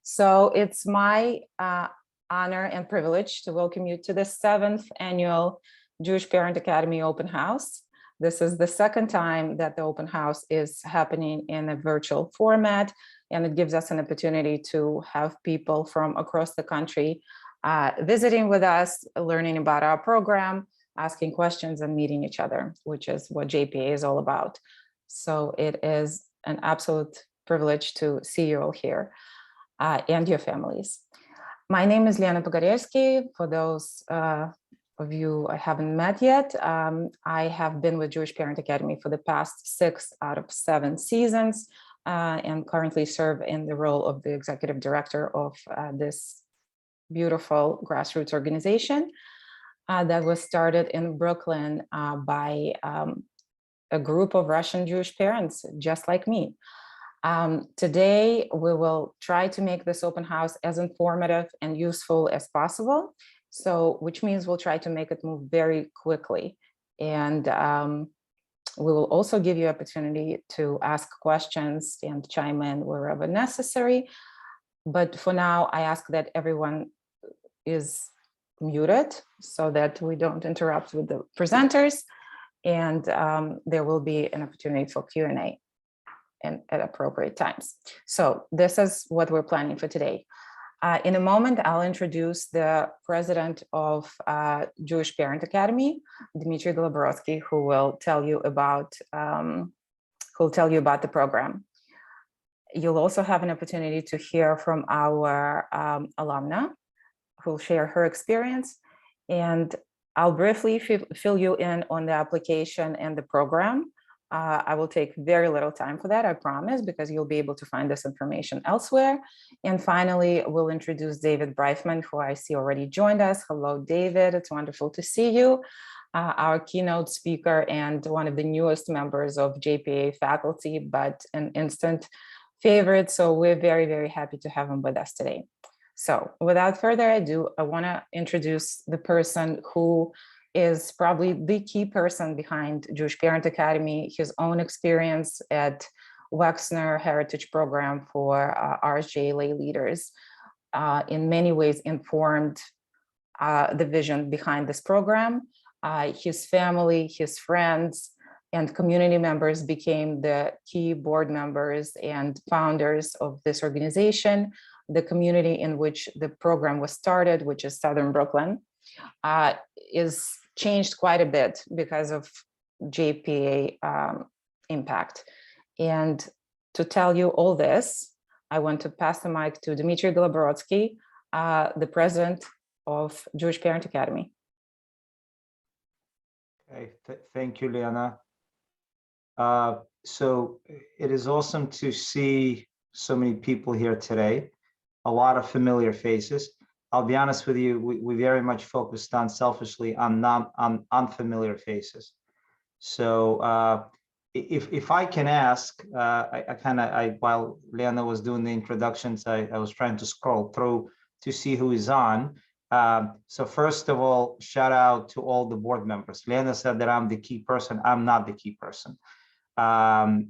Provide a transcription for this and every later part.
So it's my honor and privilege to welcome you to the 7th annual Jewish Parent Academy Open House. This is the second time that the open house is happening in a virtual format, and it gives us an opportunity to have people from across the country visiting with us, learning about our program, asking questions and meeting each other, which is what JPA is all about. So it is an absolute privilege to see you all here and your families. My name is Lena Pogorelski. For those of you I haven't met yet, I have been with Jewish Parent Academy for the past 6 out of 7 seasons and currently serve in the role of the executive director of this beautiful grassroots organization that was started in Brooklyn by a group of Russian Jewish parents just like me. Today, we will try to make this open house as informative and useful as possible. So, which means we'll try to make it move very quickly. And we will also give you opportunity to ask questions and chime in wherever necessary. But for now, I ask that everyone is muted so that we don't interrupt with the presenters. And there will be an opportunity for Q&A. And at appropriate times. So this is what we're planning for today. In a moment, I'll introduce the president of Jewish Parent Academy, Dmitry Goloborodsky, who will tell you about the program. You'll also have an opportunity to hear from our alumna, who'll share her experience. And I'll briefly fill you in on the application and the program. I will take very little time for that, I promise, because you'll be able to find this information elsewhere. And finally, we'll introduce David Bryfman, who I see already joined us. Hello, David. It's wonderful to see you. Our keynote speaker and one of the newest members of JPA faculty, but an instant favorite. So we're very, very happy to have him with us today. So without further ado, I want to introduce the person who is probably the key person behind Jewish Parent Academy, his own experience at Wexner Heritage Program for RSJ lay leaders in many ways informed the vision behind this program. His family, his friends, and community members became the key board members and founders of this organization. The community in which the program was started, which is Southern Brooklyn, is changed quite a bit because of JPA impact. And to tell you all this, I want to pass the mic to Dmitry Goloborodsky, the president of Jewish Parent Academy. Okay, thank you, Liana. So it is awesome to see so many people here today, a lot of familiar faces. I'll be honest with you, we very much focused on selfishly on unfamiliar faces. So if I can ask, while Liana was doing the introductions, I was trying to scroll through to see who is on. So first of all, shout out to all the board members. Liana said that I'm the key person. I'm not the key person.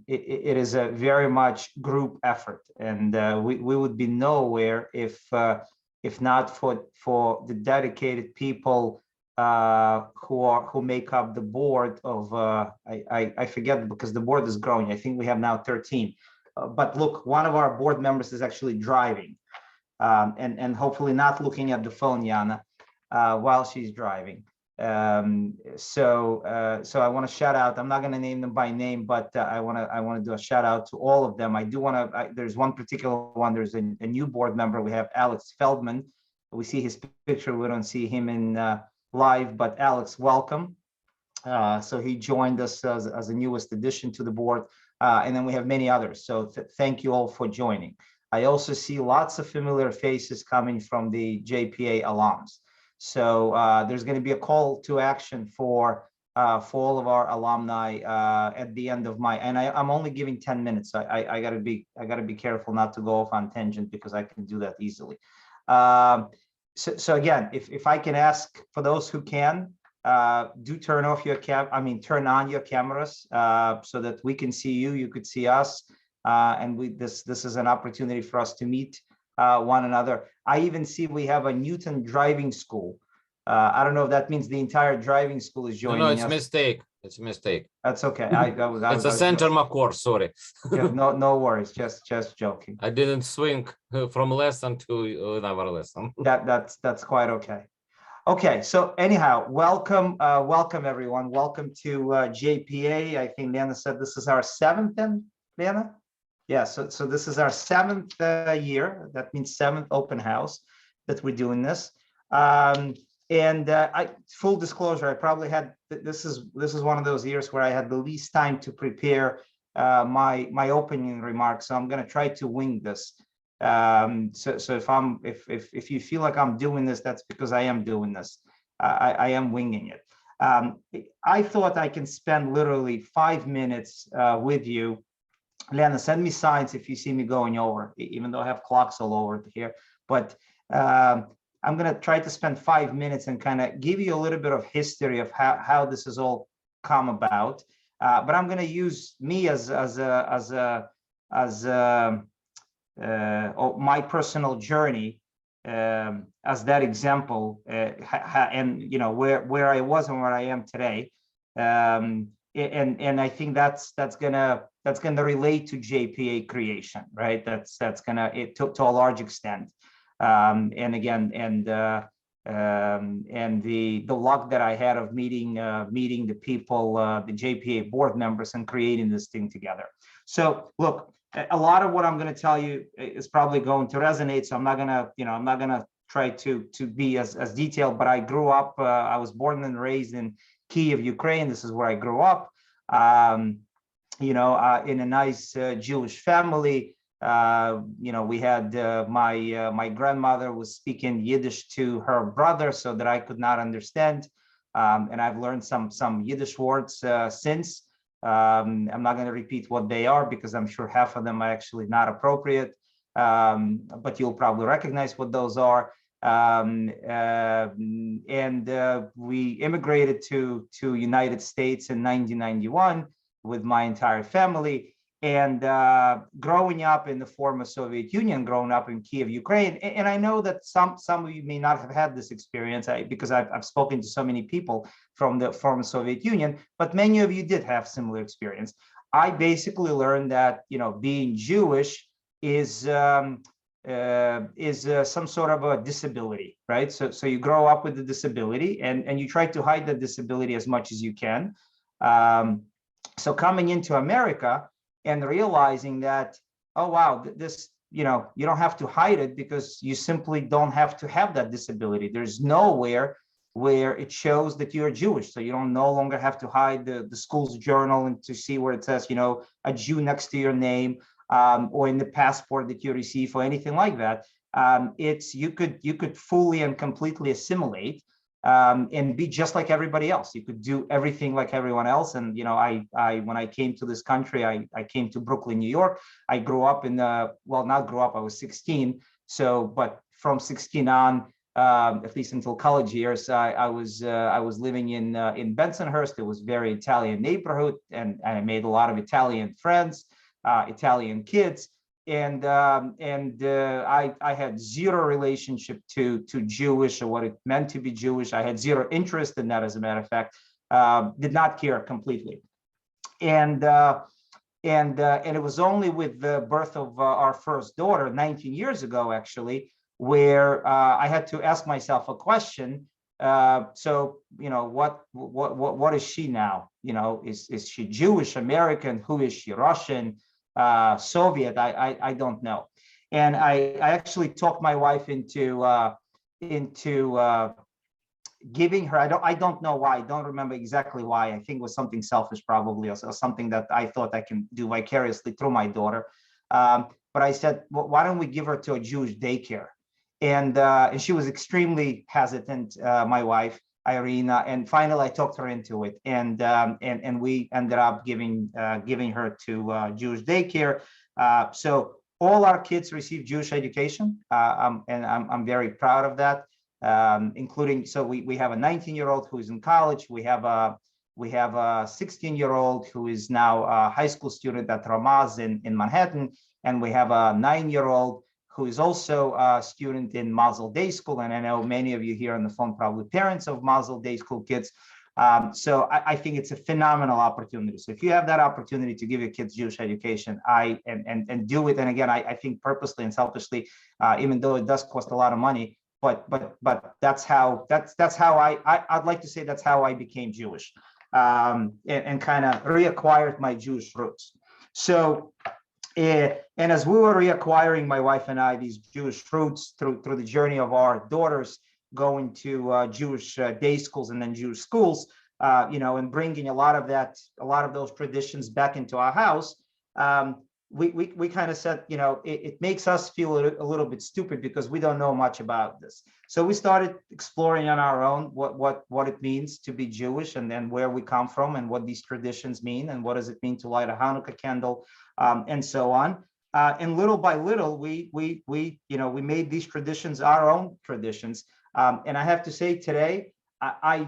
It is a very much group effort, and we would be nowhere if not for the dedicated people who make up the board of I forget, because the board is growing. I think we have now 13. But look, one of our board members is actually driving and hopefully not looking at the phone, Yana, while she's driving. So I want to shout out. I'm not going to name them by name, but I want to do a shout out to all of them. I do want to. There's one particular one. There's a new board member. We have Alex Feldman. We see his picture. We don't see him in live, but Alex, welcome. So he joined us as the newest addition to the board, and then we have many others. So thank you all for joining. I also see lots of familiar faces coming from the JPA alums. So there's going to be a call to action for all of our alumni at the end of and I'm only giving 10 minutes. So I gotta be careful not to go off on tangent, because I can do that easily. So again, if I can ask for those who can, do turn on your cameras so that we can see you. You could see us, and this is an opportunity for us to meet one another. I even see we have a Newton driving school. I don't know if that means the entire driving school is joining No, it's us. mistake. It's a mistake. That's okay. It's a center course. Sorry, no worries. Just joking. I didn't swing from lesson to another lesson. That's quite okay. Okay, so anyhow, welcome everyone. Welcome to JPA. I think Lena said this is our 7th, then, Lena? Yeah, so this is our 7th year. That means 7th open house that we're doing this. And full disclosure, I probably had this is one of those years where I had the least time to prepare my opening remarks. So I'm going to try to wing this. So if you feel like I'm doing this, that's because I am doing this. I am winging it. I thought I can spend literally 5 minutes with you. Lena, send me signs if you see me going over, even though I have clocks all over here. But I'm going to try to spend 5 minutes and kind of give you a little bit of history of how this has all come about. But I'm going to use me as my personal journey as that example, and you know where I was and where I am today, and I think that's gonna relate to JPA creation, right? That's gonna to a large extent, and again, and the luck that I had of meeting the people, the JPA board members, and creating this thing together. So look, a lot of what I'm going to tell you is probably going to resonate. So I'm not gonna try to be as detailed. But I grew up. I was born and raised in Kiev, Ukraine. This is where I grew up. In a nice Jewish family. We had my grandmother was speaking Yiddish to her brother, so that I could not understand, and I've learned some Yiddish words since. I'm not going to repeat what they are because I'm sure half of them are actually not appropriate, but you'll probably recognize what those are. We immigrated to United States in 1991 with my entire family. And growing up in the former Soviet Union, growing up in Kiev, Ukraine, and I know that some of you may not have had this experience because I've spoken to so many people from the former Soviet Union, but many of you did have similar experience. I basically learned that being Jewish is some sort of a disability, right? So you grow up with the disability, and you try to hide the disability as much as you can. So coming into America, and realizing that, oh, wow, this, you don't have to hide it because you simply don't have to have that disability. There's nowhere where it shows that you're Jewish. So you don't no longer have to hide the school's journal and to see where it says, a Jew next to your name, or in the passport that you receive or anything like that. You could fully and completely assimilate. And be just like everybody else. You could do everything like everyone else. And when I came to this country, I came to Brooklyn, New York. I grew up not grew up. I was 16. So, but from 16 on, at least until college years, I was living in Bensonhurst. It was very Italian neighborhood, and I made a lot of Italian friends, Italian kids. And I had zero relationship to Jewish or what it meant to be Jewish. I had zero interest in that, as a matter of fact. Did not care completely. And it was only with the birth of our first daughter 19 years ago, actually, where I had to ask myself a question. So what is she now? Is she Jewish, American? Who is she? Russian? Soviet? I don't know. And I actually talked my wife into giving her, I don't know why, I don't remember exactly why. I think it was something selfish probably, or something that I thought I can do vicariously through my daughter. But I said, well, why don't we give her to a Jewish daycare? And she was extremely hesitant, my wife, Irina, and finally I talked her into it, and we ended up giving her to Jewish daycare. So all our kids receive Jewish education, and I'm very proud of that. Including, so we have a 19-year-old who is in college. We have a 16-year-old who is now a high school student at Ramaz in Manhattan, and we have a 9-year-old who is also a student in Mazel Day School. And I know many of you here on the phone, probably parents of Mazel Day School kids. So I think it's a phenomenal opportunity. So if you have that opportunity to give your kids Jewish education, and do it. And again, I think purposely and selfishly, even though it does cost a lot of money, but that's how I'd like to say that's how I became Jewish, and kind of reacquired my Jewish roots. So, and as we were reacquiring, my wife and I, these Jewish roots through the journey of our daughters going to Jewish day schools and then Jewish schools, and bringing a lot of those traditions back into our house, we kind of said, it makes us feel a little bit stupid because we don't know much about this. So we started exploring on our own what it means to be Jewish, and then where we come from, and what these traditions mean, and what does it mean to light a Hanukkah candle, and so on. And little by little, we made these traditions our own traditions. And I have to say today, I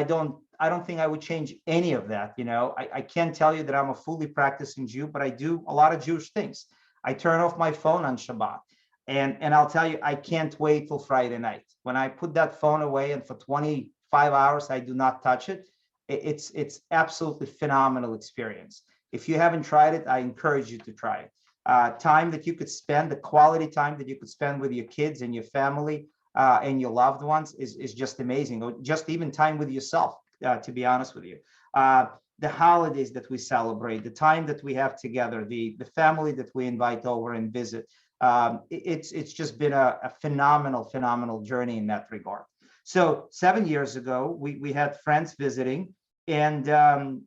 don't think I would change any of that. I can't tell you that I'm a fully practicing Jew, but I do a lot of Jewish things. I turn off my phone on Shabbat, and I'll tell you, I can't wait till Friday night. When I put that phone away, and for 25 hours I do not touch it, it's absolutely phenomenal experience. If you haven't tried it, I encourage you to try it. Time that you could spend, the quality time that you could spend with your kids and your family, and your loved ones is just amazing. Or just even time with yourself, to be honest with you. The holidays that we celebrate, the time that we have together, the family that we invite over and visit. It's just been a phenomenal journey in that regard. So 7 years ago, we had friends visiting, and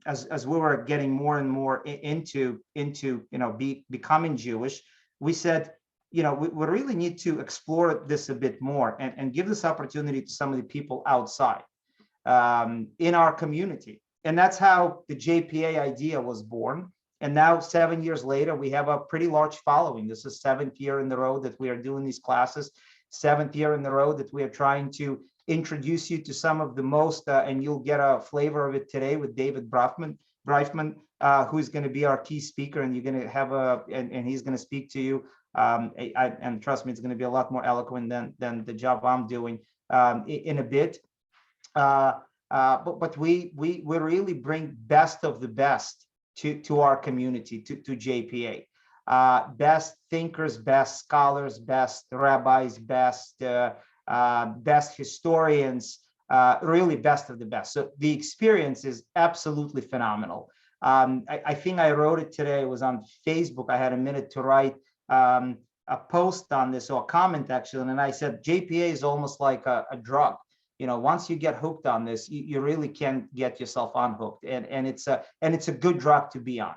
as we were getting more and more into becoming Jewish, we said, we really need to explore this a bit more, and give this opportunity to some of the people outside, in our community. And that's how the JPA idea was born. And now 7 years later, we have a pretty large following. This is 7th year in a row that we are doing these classes, 7th year in a row that we are trying to introduce you to some of the most, and you'll get a flavor of it today with David Bryfman, who's going to be our key speaker, and you're going to have and he's going to speak to you. And trust me, it's going to be a lot more eloquent than the job I'm doing in a bit. But we really bring best of the best to our community, to JPA. Best thinkers, best scholars, best rabbis, best historians, really best of the best. So the experience is absolutely phenomenal. I think I wrote it today. It was on Facebook. I had a minute to write a post on this, or a comment actually, and I said JPA is almost like a drug. Once you get hooked on this, you really can't get yourself unhooked, and it's a good drug to be on.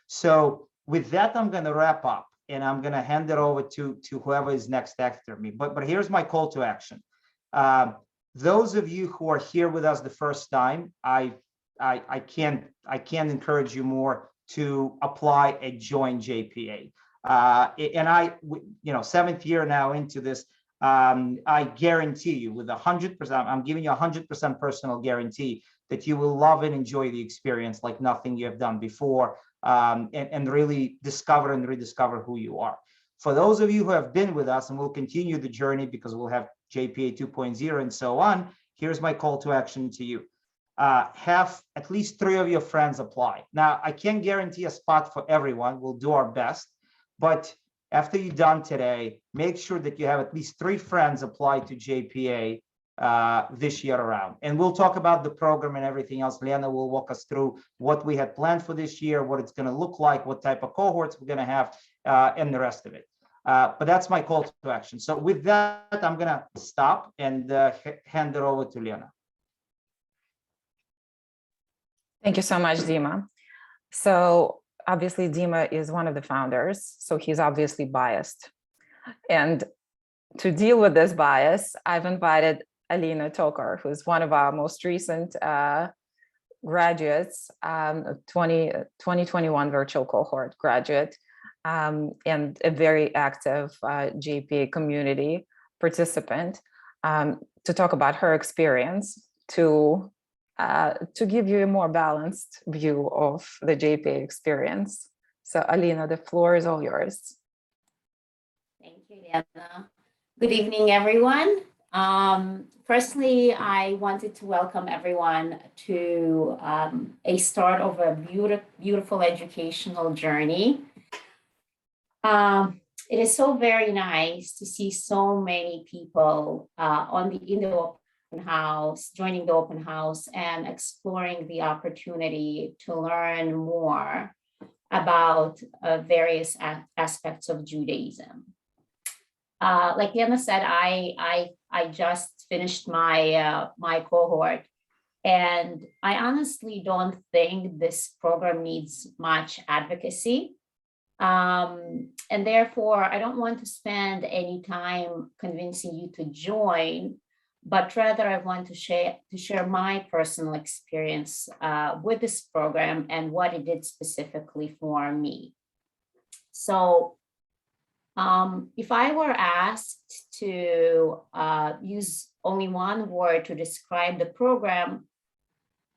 So with that, I'm going to wrap up, and I'm going to hand it over to whoever is next after me. But here's my call to action. Those of you who are here with us the first time, I can't encourage you more to apply and join JPA. And 7th year now into this, I guarantee you with 100%, I'm giving you 100% personal guarantee that you will love and enjoy the experience like nothing you have done before, and really discover and rediscover who you are. For those of you who have been with us, and we'll continue the journey because we'll have JPA 2.0 and so on, here's my call to action to you. Have at least 3 of your friends apply. Now, I can't guarantee a spot for everyone. We'll do our best. But after you're done today, make sure that you have at least 3 friends apply to JPA this year around. And we'll talk about the program and everything else. Lena will walk us through what we had planned for this year, what it's going to look like, what type of cohorts we're going to have, and the rest of it. But that's my call to action. So with that, I'm going to stop and hand it over to Lena. Thank you so much, Dima. So obviously, Dima is one of the founders, so he's obviously biased. And to deal with this bias, I've invited Alina Tokar, who's one of our most recent graduates, 2021 virtual cohort graduate, and a very active JPA community participant, to talk about her experience, to give you a more balanced view of the JPA experience. So Alina, the floor is all yours. Thank you, Diana. Good evening, everyone. Firstly, I wanted to welcome everyone to a start of a beautiful educational journey. It is so very nice to see so many people in the open house, joining the open house and exploring the opportunity to learn more about various aspects of Judaism. Like Diana said, I just finished my cohort, and I honestly don't think this program needs much advocacy. And therefore, I don't want to spend any time convincing you to join, but rather I want to share my personal experience with this program and what it did specifically for me. So if I were asked to use only one word to describe the program,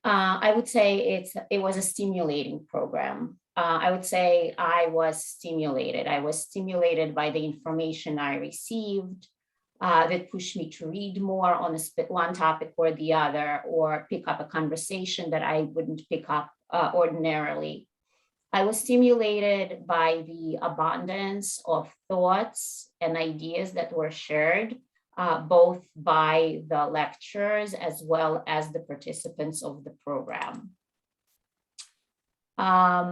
I would say it was a stimulating program. I would say I was stimulated. I was stimulated by the information I received that pushed me to read more on one topic or the other, or pick up a conversation that I wouldn't pick up ordinarily. I was stimulated by the abundance of thoughts and ideas that were shared, both by the lecturers as well as the participants of the program. I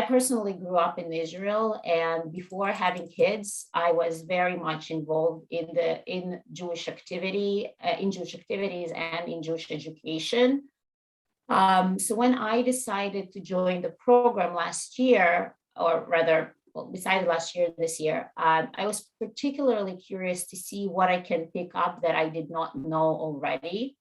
personally grew up in Israel, and before having kids, I was very much involved in Jewish activities and in Jewish education. So when I decided to join the program last year, or rather, besides last year, this year, I was particularly curious to see what I can pick up that I did not know already.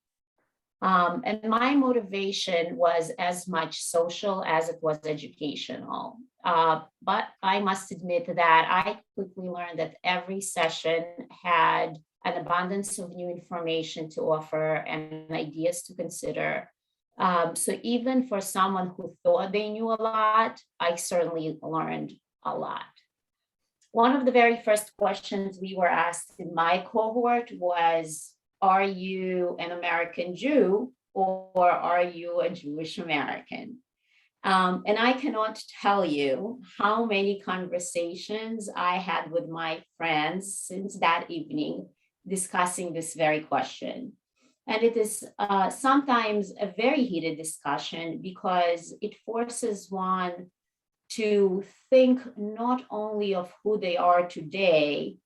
And my motivation was as much social as it was educational. But I must admit that I quickly learned that every session had an abundance of new information to offer and ideas to consider. So even for someone who thought they knew a lot, I certainly learned a lot. One of the very first questions we were asked in my cohort was, are you an American Jew or are you a Jewish American? And I cannot tell you how many conversations I had with my friends since that evening discussing this very question. And it is sometimes a very heated discussion because it forces one to think not only of who they are today,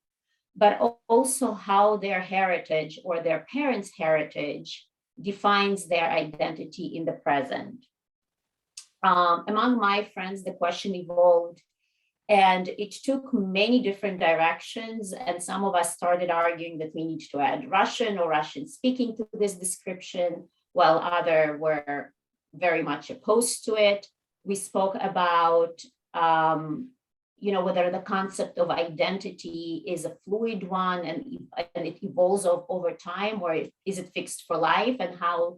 but also how their heritage or their parents' heritage defines their identity in the present. Among my friends, the question evolved, and it took many different directions. And some of us started arguing that we need to add Russian or Russian speaking to this description, while others were very much opposed to it. We spoke about whether the concept of identity is a fluid one and it evolves over time, or is it fixed for life, and how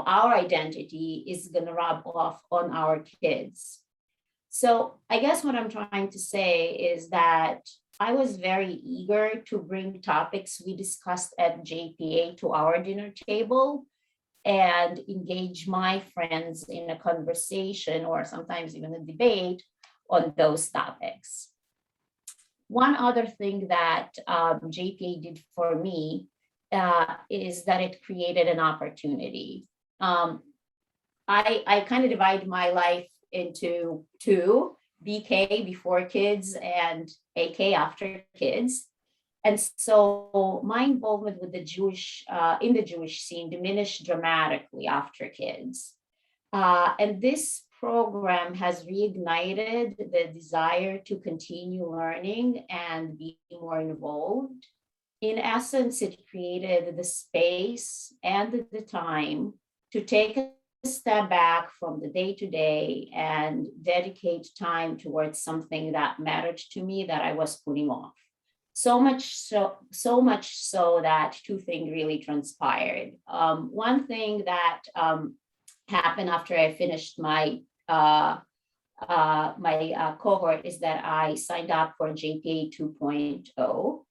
our identity is going to rub off on our kids. So I guess what I'm trying to say is that I was very eager to bring topics we discussed at JPA to our dinner table and engage my friends in a conversation or sometimes even a debate on those topics. One other thing that JPA did for me is that it created an opportunity. I kind of divide my life into two, BK before kids and AK after kids. And so my involvement with the Jewish, in the Jewish scene diminished dramatically after kids. And this program has reignited the desire to continue learning and be more involved. In essence, it created the space and the time to take a step back from the day-to-day and dedicate time towards something that mattered to me that I was putting off. So much so that two things really transpired. One thing that happened after I finished my cohort is that I signed up for JPA 2.0.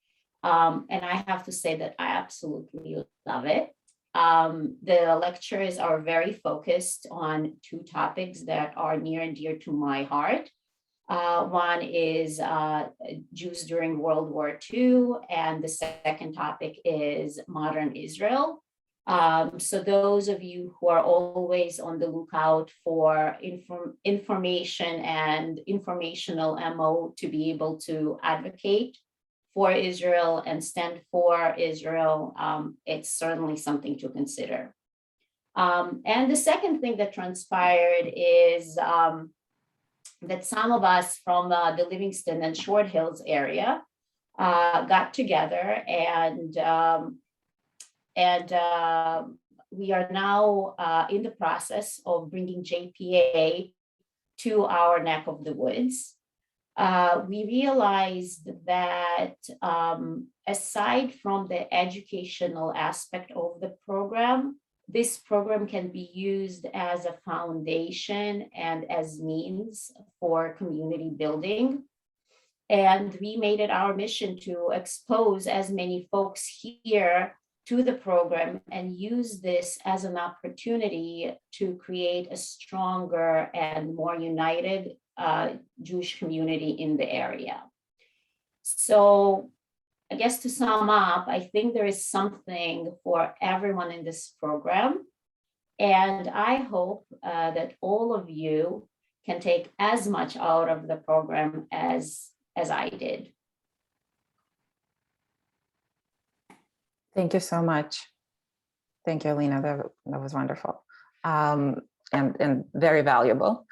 And I have to say that I absolutely love it. The lectures are very focused on two topics that are near and dear to my heart. One is Jews during World War II, and the second topic is modern Israel. So those of you who are always on the lookout for information and informational ammo to be able to advocate for Israel and stand for Israel, it's certainly something to consider. And the second thing that transpired is that some of us from the Livingston and Short Hills area got together, and we are now in the process of bringing JPA to our neck of the woods. We realized that aside from the educational aspect of the program, this program can be used as a foundation and as means for community building. And we made it our mission to expose as many folks here to the program and use this as an opportunity to create a stronger and more united Jewish community in the area. So I guess to sum up, I think there is something for everyone in this program. And I hope that all of you can take as much out of the program as I did. Thank you so much. Thank you, Alina. That was wonderful and very valuable.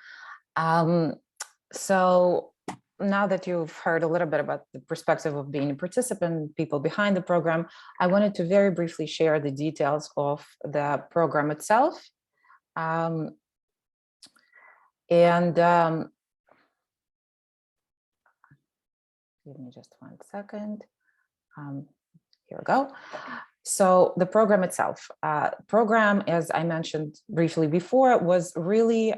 So now that you've heard a little bit about the perspective of being a participant, people behind the program, I wanted to very briefly share the details of the program itself. Give me just 1 second. Here we go. So the program itself, program, as I mentioned briefly before, was really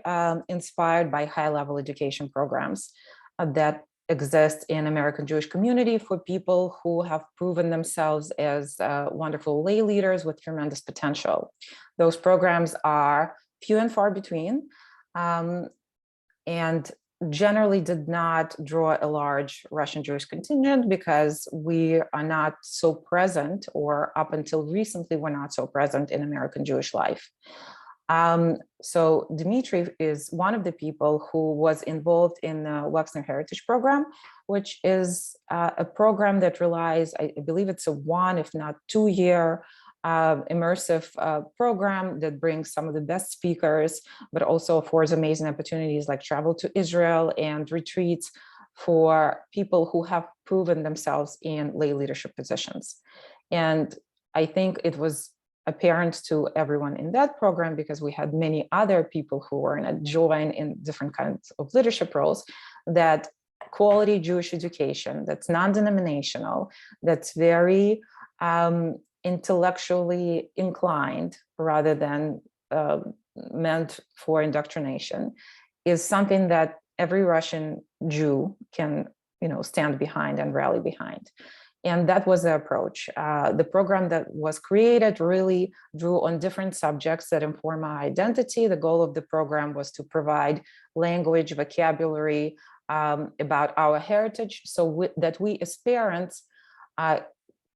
inspired by high-level education programs that exist in American Jewish community for people who have proven themselves as wonderful lay leaders with tremendous potential. Those programs are few and far between, and generally did not draw a large Russian Jewish contingent because we are not so present, or up until recently, we're not so present in American Jewish life. So Dmitry is one of the people who was involved in the Wexner Heritage Program, which is a program that relies, I believe it's a 1, if not 2-year immersive program that brings some of the best speakers, but also affords amazing opportunities like travel to Israel and retreats for people who have proven themselves in lay leadership positions. And I think it was apparent to everyone in that program, because we had many other people who were joined in different kinds of leadership roles, that quality Jewish education that's non-denominational, that's very intellectually inclined rather than meant for indoctrination, is something that every Russian Jew can, stand behind and rally behind. And that was the approach. The program that was created really drew on different subjects that inform our identity. The goal of the program was to provide language, vocabulary about our heritage, so that we as parents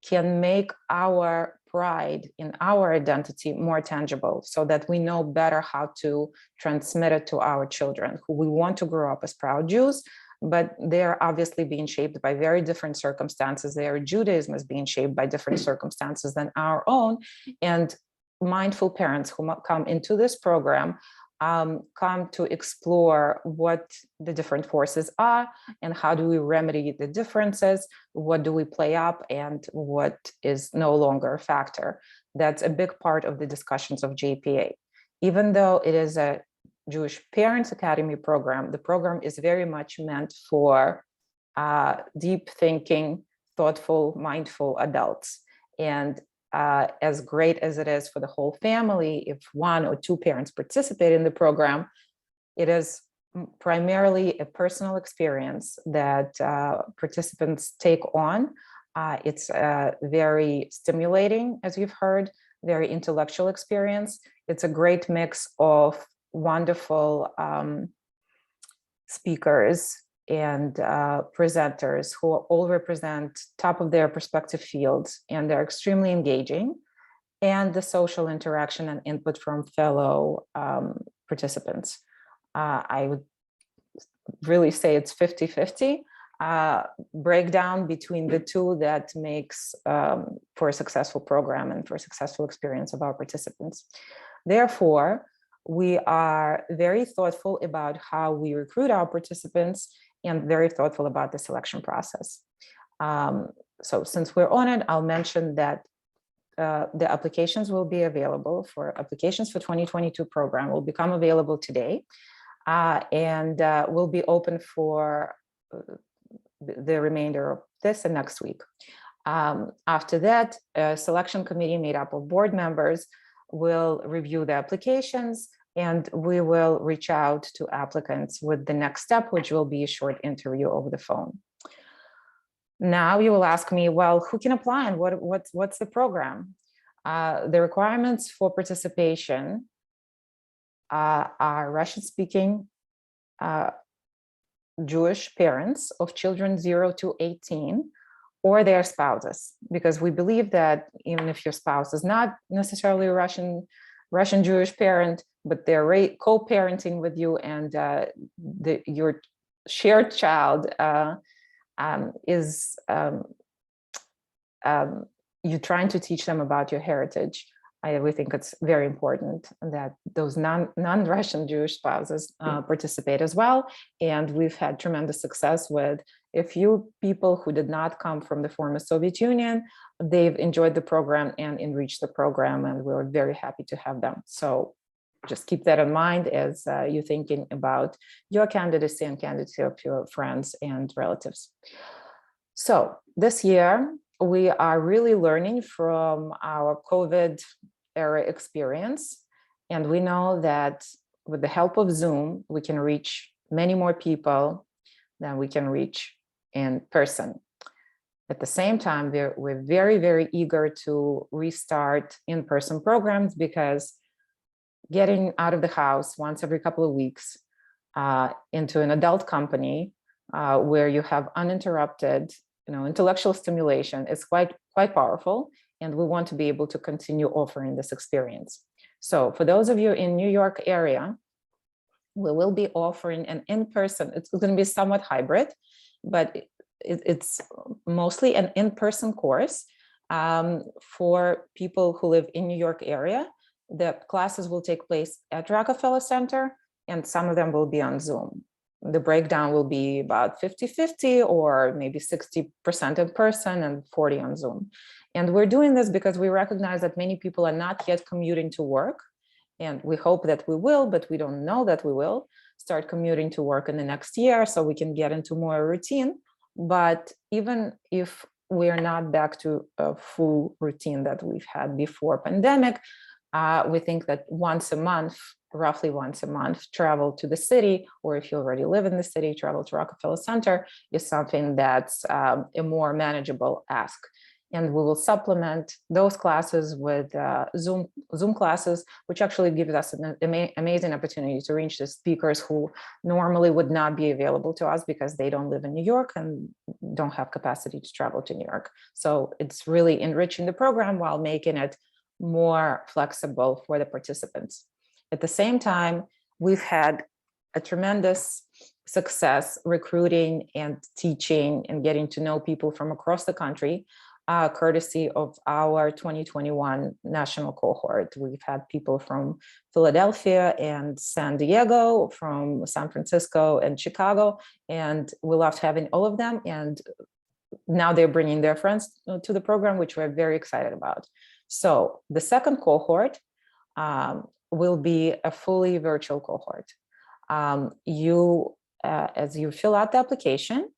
can make our pride in our identity more tangible, so that we know better how to transmit it to our children, who we want to grow up as proud Jews, but they're obviously being shaped by very different circumstances. Their Judaism is being shaped by different circumstances than our own. And mindful parents who come into this program come to explore what the different forces are and how do we remedy the differences, what do we play up, and what is no longer a factor. That's a big part of the discussions of JPA. Even though it is a Jewish Parents Academy program, the program is very much meant for deep thinking, thoughtful, mindful adults. And as great as it is for the whole family, if 1 or 2 parents participate in the program, it is primarily a personal experience that participants take on. It's very stimulating, as you've heard, very intellectual experience. It's a great mix of wonderful speakers and presenters who all represent top of their respective fields, and they're extremely engaging, and the social interaction and input from fellow participants. I would really say it's 50-50 breakdown between the two that makes for a successful program and for a successful experience of our participants. Therefore, we are very thoughtful about how we recruit our participants and very thoughtful about the selection process. So since we're on it, I'll mention that the applications will be available for applications for 2022 program will become available today and will be open for the remainder of this and next week. After that, a selection committee made up of board members will review the applications, and we will reach out to applicants with the next step, which will be a short interview over the phone. Now you will ask me, well, who can apply and what's the program? The requirements for participation are Russian-speaking Jewish parents of children 0 to 18 or their spouses, because we believe that even if your spouse is not necessarily a Russian Jewish parent, but they're co-parenting with you, and your shared child is you're trying to teach them about your heritage. We think it's very important that those non-Russian Jewish spouses participate as well. And we've had tremendous success with a few people who did not come from the former Soviet Union. They've enjoyed the program and enriched the program, and we're very happy to have them. So just keep that in mind as you're thinking about your candidacy and candidacy of your friends and relatives. So this year, we are really learning from our COVID era experience. And we know that with the help of Zoom, we can reach many more people than we can reach in person. At the same time, we're very, very eager to restart in-person programs, because getting out of the house once every couple of weeks into an adult company where you have uninterrupted intellectual stimulation is quite powerful, and we want to be able to continue offering this experience. So for those of you in New York area, we will be offering an in-person, it's going to be somewhat hybrid, but it's mostly an in-person course for people who live in New York area. The classes will take place at Rockefeller Center, and some of them will be on Zoom. The breakdown will be about 50-50, or maybe 60% in person and 40 on Zoom. And we're doing this because we recognize that many people are not yet commuting to work. And we hope that we will, but we don't know that we will start commuting to work in the next year, so we can get into more routine. But even if we are not back to a full routine that we've had before pandemic, we think that once a month, roughly once a month, travel to the city, or if you already live in the city, travel to Rockefeller Center is something that's a more manageable ask. And we will supplement those classes with Zoom classes, which actually gives us an amazing opportunity to reach the speakers who normally would not be available to us because they don't live in New York and don't have capacity to travel to New York. So it's really enriching the program while making it more flexible for the participants. At the same time, we've had a tremendous success recruiting and teaching and getting to know people from across the country, courtesy of our 2021 national cohort. We've had people from Philadelphia and San Diego, from San Francisco and Chicago, and we loved having all of them. And now they're bringing their friends to the program, which we're very excited about. So the second cohort will be a fully virtual cohort. As you fill out the application,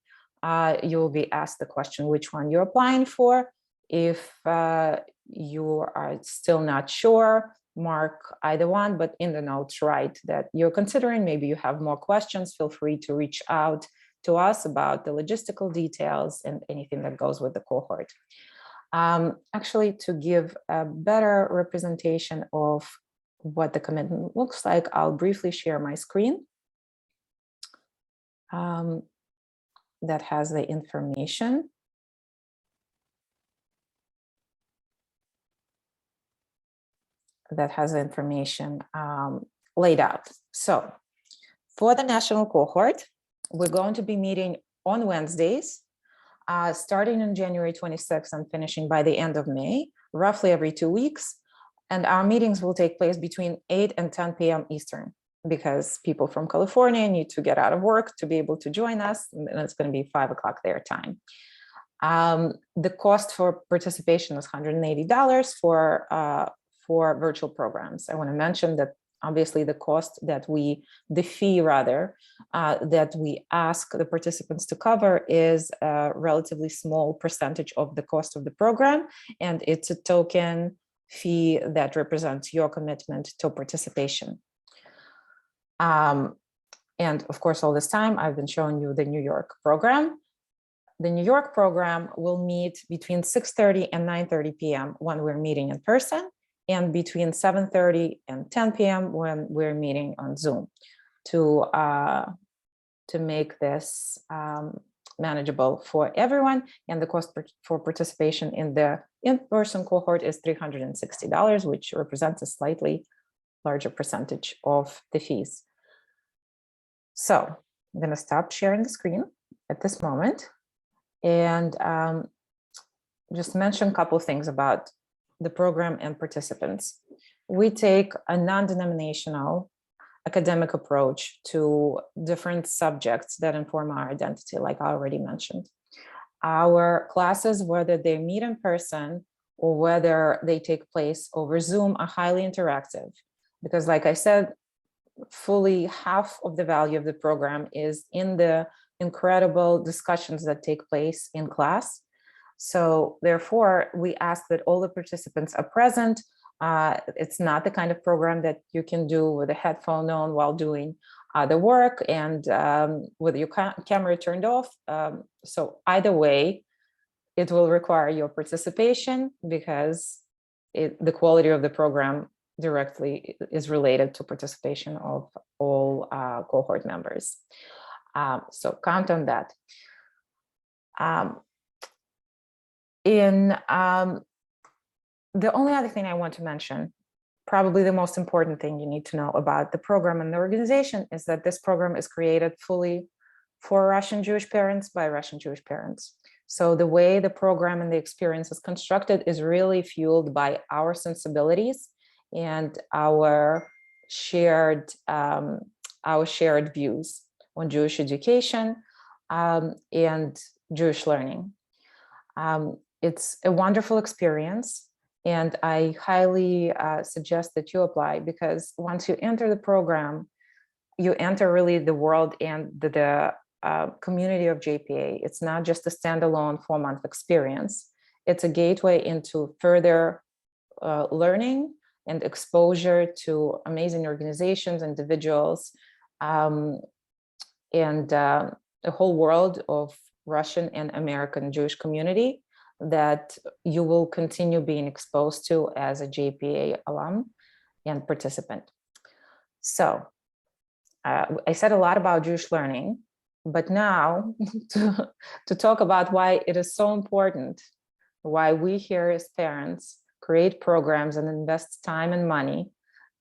you will be asked the question which one you're applying for. If you are still not sure, mark either one, but in the notes write that you're considering. Maybe you have more questions. Feel free to reach out to us about the logistical details and anything that goes with the cohort. Actually, to give a better representation of what the commitment looks like, I'll briefly share my screen that has the information. Laid out. So for the national cohort, we're going to be meeting on Wednesdays, starting on January 26th and finishing by the end of May, roughly every 2 weeks. And our meetings will take place between 8 and 10 p.m. Eastern, because people from California need to get out of work to be able to join us, and it's going to be 5 o'clock their time. The cost for participation is $180 for virtual programs. I want to mention that obviously the fee that we ask the participants to cover is a relatively small percentage of the cost of the program, and it's a token fee that represents your commitment to participation. And of course, all this time I've been showing you the New York program. The New York program will meet between 6:30 and 9:30 p.m. when we're meeting in person, and between 7:30 and 10 p.m. when we're meeting on Zoom to make this manageable for everyone. And the cost for participation in the in-person cohort is $360, which represents a slightly larger percentage of the fees. So I'm going to stop sharing the screen at this moment and just mention a couple of things about the program and participants. We take a non-denominational academic approach to different subjects that inform our identity, like I already mentioned. Our classes, whether they meet in person or whether they take place over Zoom, are highly interactive, because like I said, fully half of the value of the program is in the incredible discussions that take place in class. So therefore, we ask that all the participants are present. It's not the kind of program that you can do with a headphone on while doing the work and with your camera turned off. So either way, it will require your participation, because the quality of the program directly is related to participation of all cohort members. So count on that. The only other thing I want to mention, probably the most important thing you need to know about the program and the organization, is that this program is created fully for Russian Jewish parents by Russian Jewish parents. So the way the program and the experience is constructed is really fueled by our sensibilities and our shared views on Jewish education and Jewish learning. It's a wonderful experience, and I highly suggest that you apply, because once you enter the program, you enter really the world and the community of JPA. It's not just a standalone 4-month experience. It's a gateway into further learning and exposure to amazing organizations, individuals, and the whole world of Russian and American Jewish community that you will continue being exposed to as a JPA alum and participant. So I said a lot about Jewish learning, but now to talk about why it is so important, why we here as parents create programs and invest time and money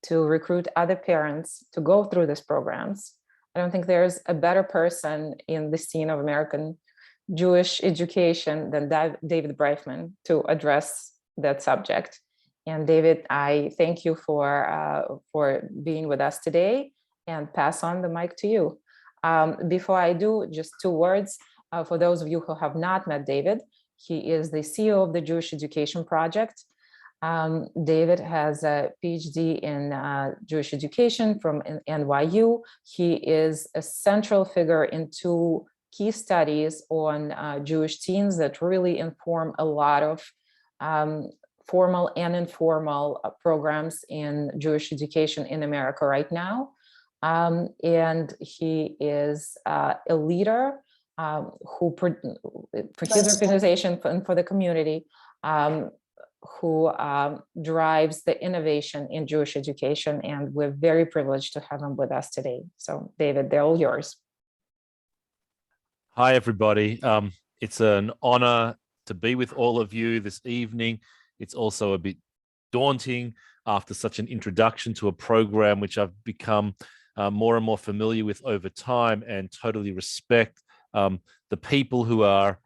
to recruit other parents to go through these programs. I don't think there's a better person in the scene of American Jewish education than David Bryfman to address that subject. And David, I thank you for being with us today, and pass on the mic to you. Before I do, just 2 words for those of you who have not met David. He is the CEO of the Jewish Education Project. David has a PhD in Jewish education from NYU. He is a central figure in 2 key studies on Jewish teens that really inform a lot of formal and informal programs in Jewish education in America right now. And he is a leader for his organization and for the community, who drives the innovation in Jewish education. And we're very privileged to have him with us today. So David, they're all yours. Hi, everybody. It's an honor to be with all of you this evening. It's also a bit daunting after such an introduction to a program which I've become more and more familiar with over time, and totally respect the people who are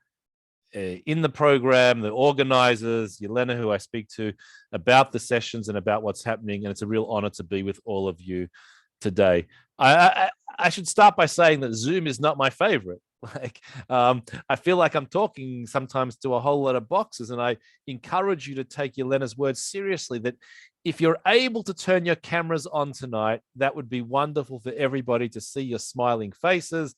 in the program, the organizers, Yelena, who I speak to about the sessions and about what's happening. And it's a real honor to be with all of you today. I should start by saying that Zoom is not my favorite. I feel like I'm talking sometimes to a whole lot of boxes, and I encourage you to take Yelena's words seriously, that if you're able to turn your cameras on tonight, that would be wonderful for everybody to see your smiling faces.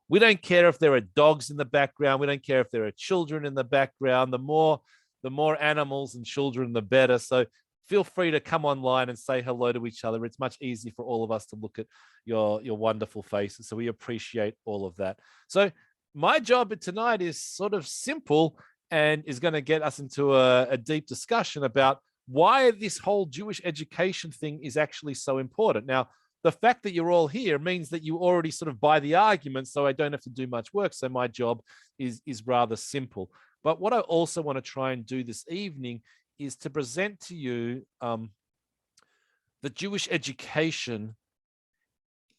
We don't care if there are dogs in the background. We don't care if there are children in the background. The more animals and children, the better. So feel free to come online and say hello to each other. It's much easier for all of us to look at your wonderful faces. So we appreciate all of that. So my job tonight is sort of simple and is going to get us into a deep discussion about why this whole Jewish education thing is actually so important. Now, the fact that you're all here means that you already sort of buy the argument, so I don't have to do much work. So my job is rather simple. But what I also want to try and do this evening is to present to you that Jewish education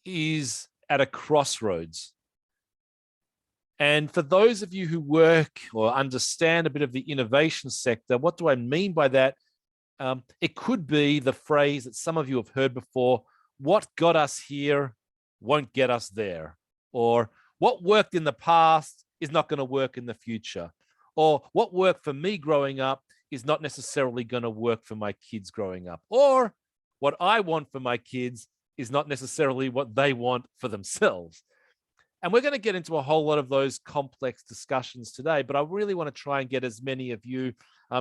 is at a crossroads. And for those of you who work or understand a bit of the innovation sector, what do I mean by that? It could be the phrase that some of you have heard before: what got us here won't get us there. Or what worked in the past is not going to work in the future. Or what worked for me growing up is not necessarily going to work for my kids growing up. Or what I want for my kids is not necessarily what they want for themselves. And we're going to get into a whole lot of those complex discussions today, but I really want to try and get as many of you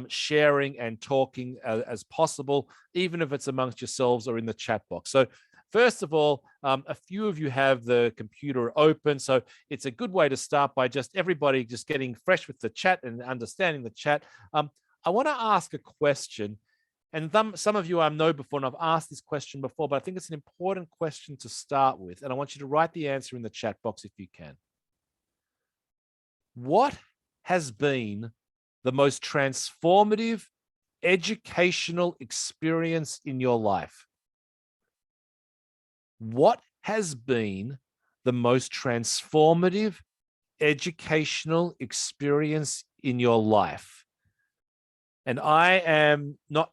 sharing and talking as possible, even if it's amongst yourselves or in the chat box. So first of all, a few of you have the computer open, so it's a good way to start by just everybody just getting fresh with the chat and understanding the chat. I want to ask a question, and some of you I know before, and I've asked this question before, but I think it's an important question to start with, and I want you to write the answer in the chat box if you can. What has been the most transformative educational experience in your life? What has been the most transformative educational experience in your life? And I am not,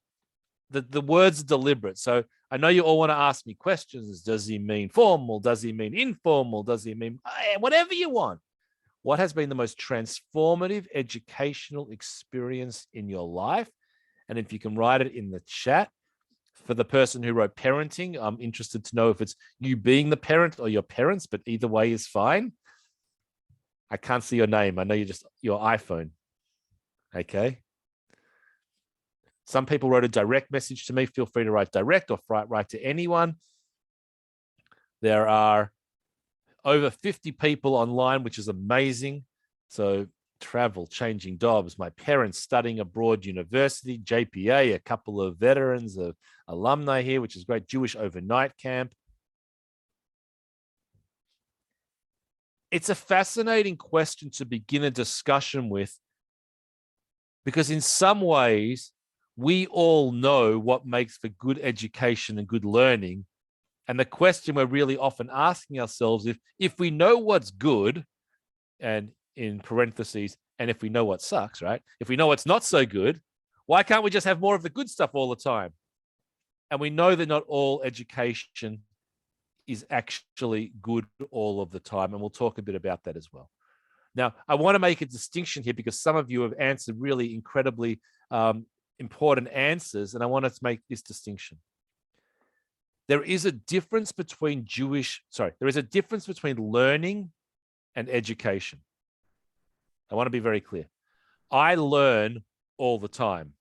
the words are deliberate. So I know you all want to ask me questions. Does he mean formal? Does he mean informal? Does he mean whatever you want? What has been the most transformative educational experience in your life? And if you can write it in the chat. For the person who wrote parenting, I'm interested to know if it's you being the parent or your parents, but either way is fine. I can't see your name. I know you're just your iPhone. Okay. Some people wrote a direct message to me. Feel free to write direct or write to anyone. There are over 50 people online, which is amazing. So travel, changing jobs, my parents studying abroad, university, JPA, a couple of veterans, of alumni here, which is great, Jewish overnight camp. It's a fascinating question to begin a discussion with, because in some ways, we all know what makes for good education and good learning. And the question we're really often asking ourselves, if we know what's good, and in parentheses, and if we know what sucks, right? If we know what's not so good, why can't we just have more of the good stuff all the time? And we know that not all education is actually good all of the time. And we'll talk a bit about that as well. Now, I want to make a distinction here because some of you have answered really incredibly important answers. And I want to make this distinction. There is a difference between learning and education. I want to be very clear. I learn all the time.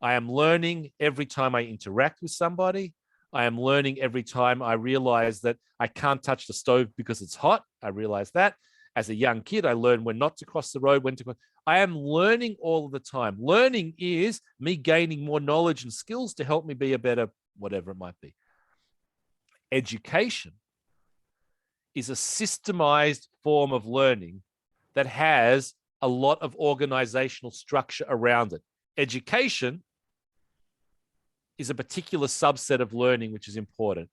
I am learning every time I interact with somebody. I am learning every time I realize that I can't touch the stove because it's hot. I realize that. As a young kid, I learned when not to cross the road, when to cross. I am learning all of the time. Learning is me gaining more knowledge and skills to help me be a better whatever it might be. Education is a systemized form of learning that has a lot of organizational structure around it. Education is a particular subset of learning, which is important.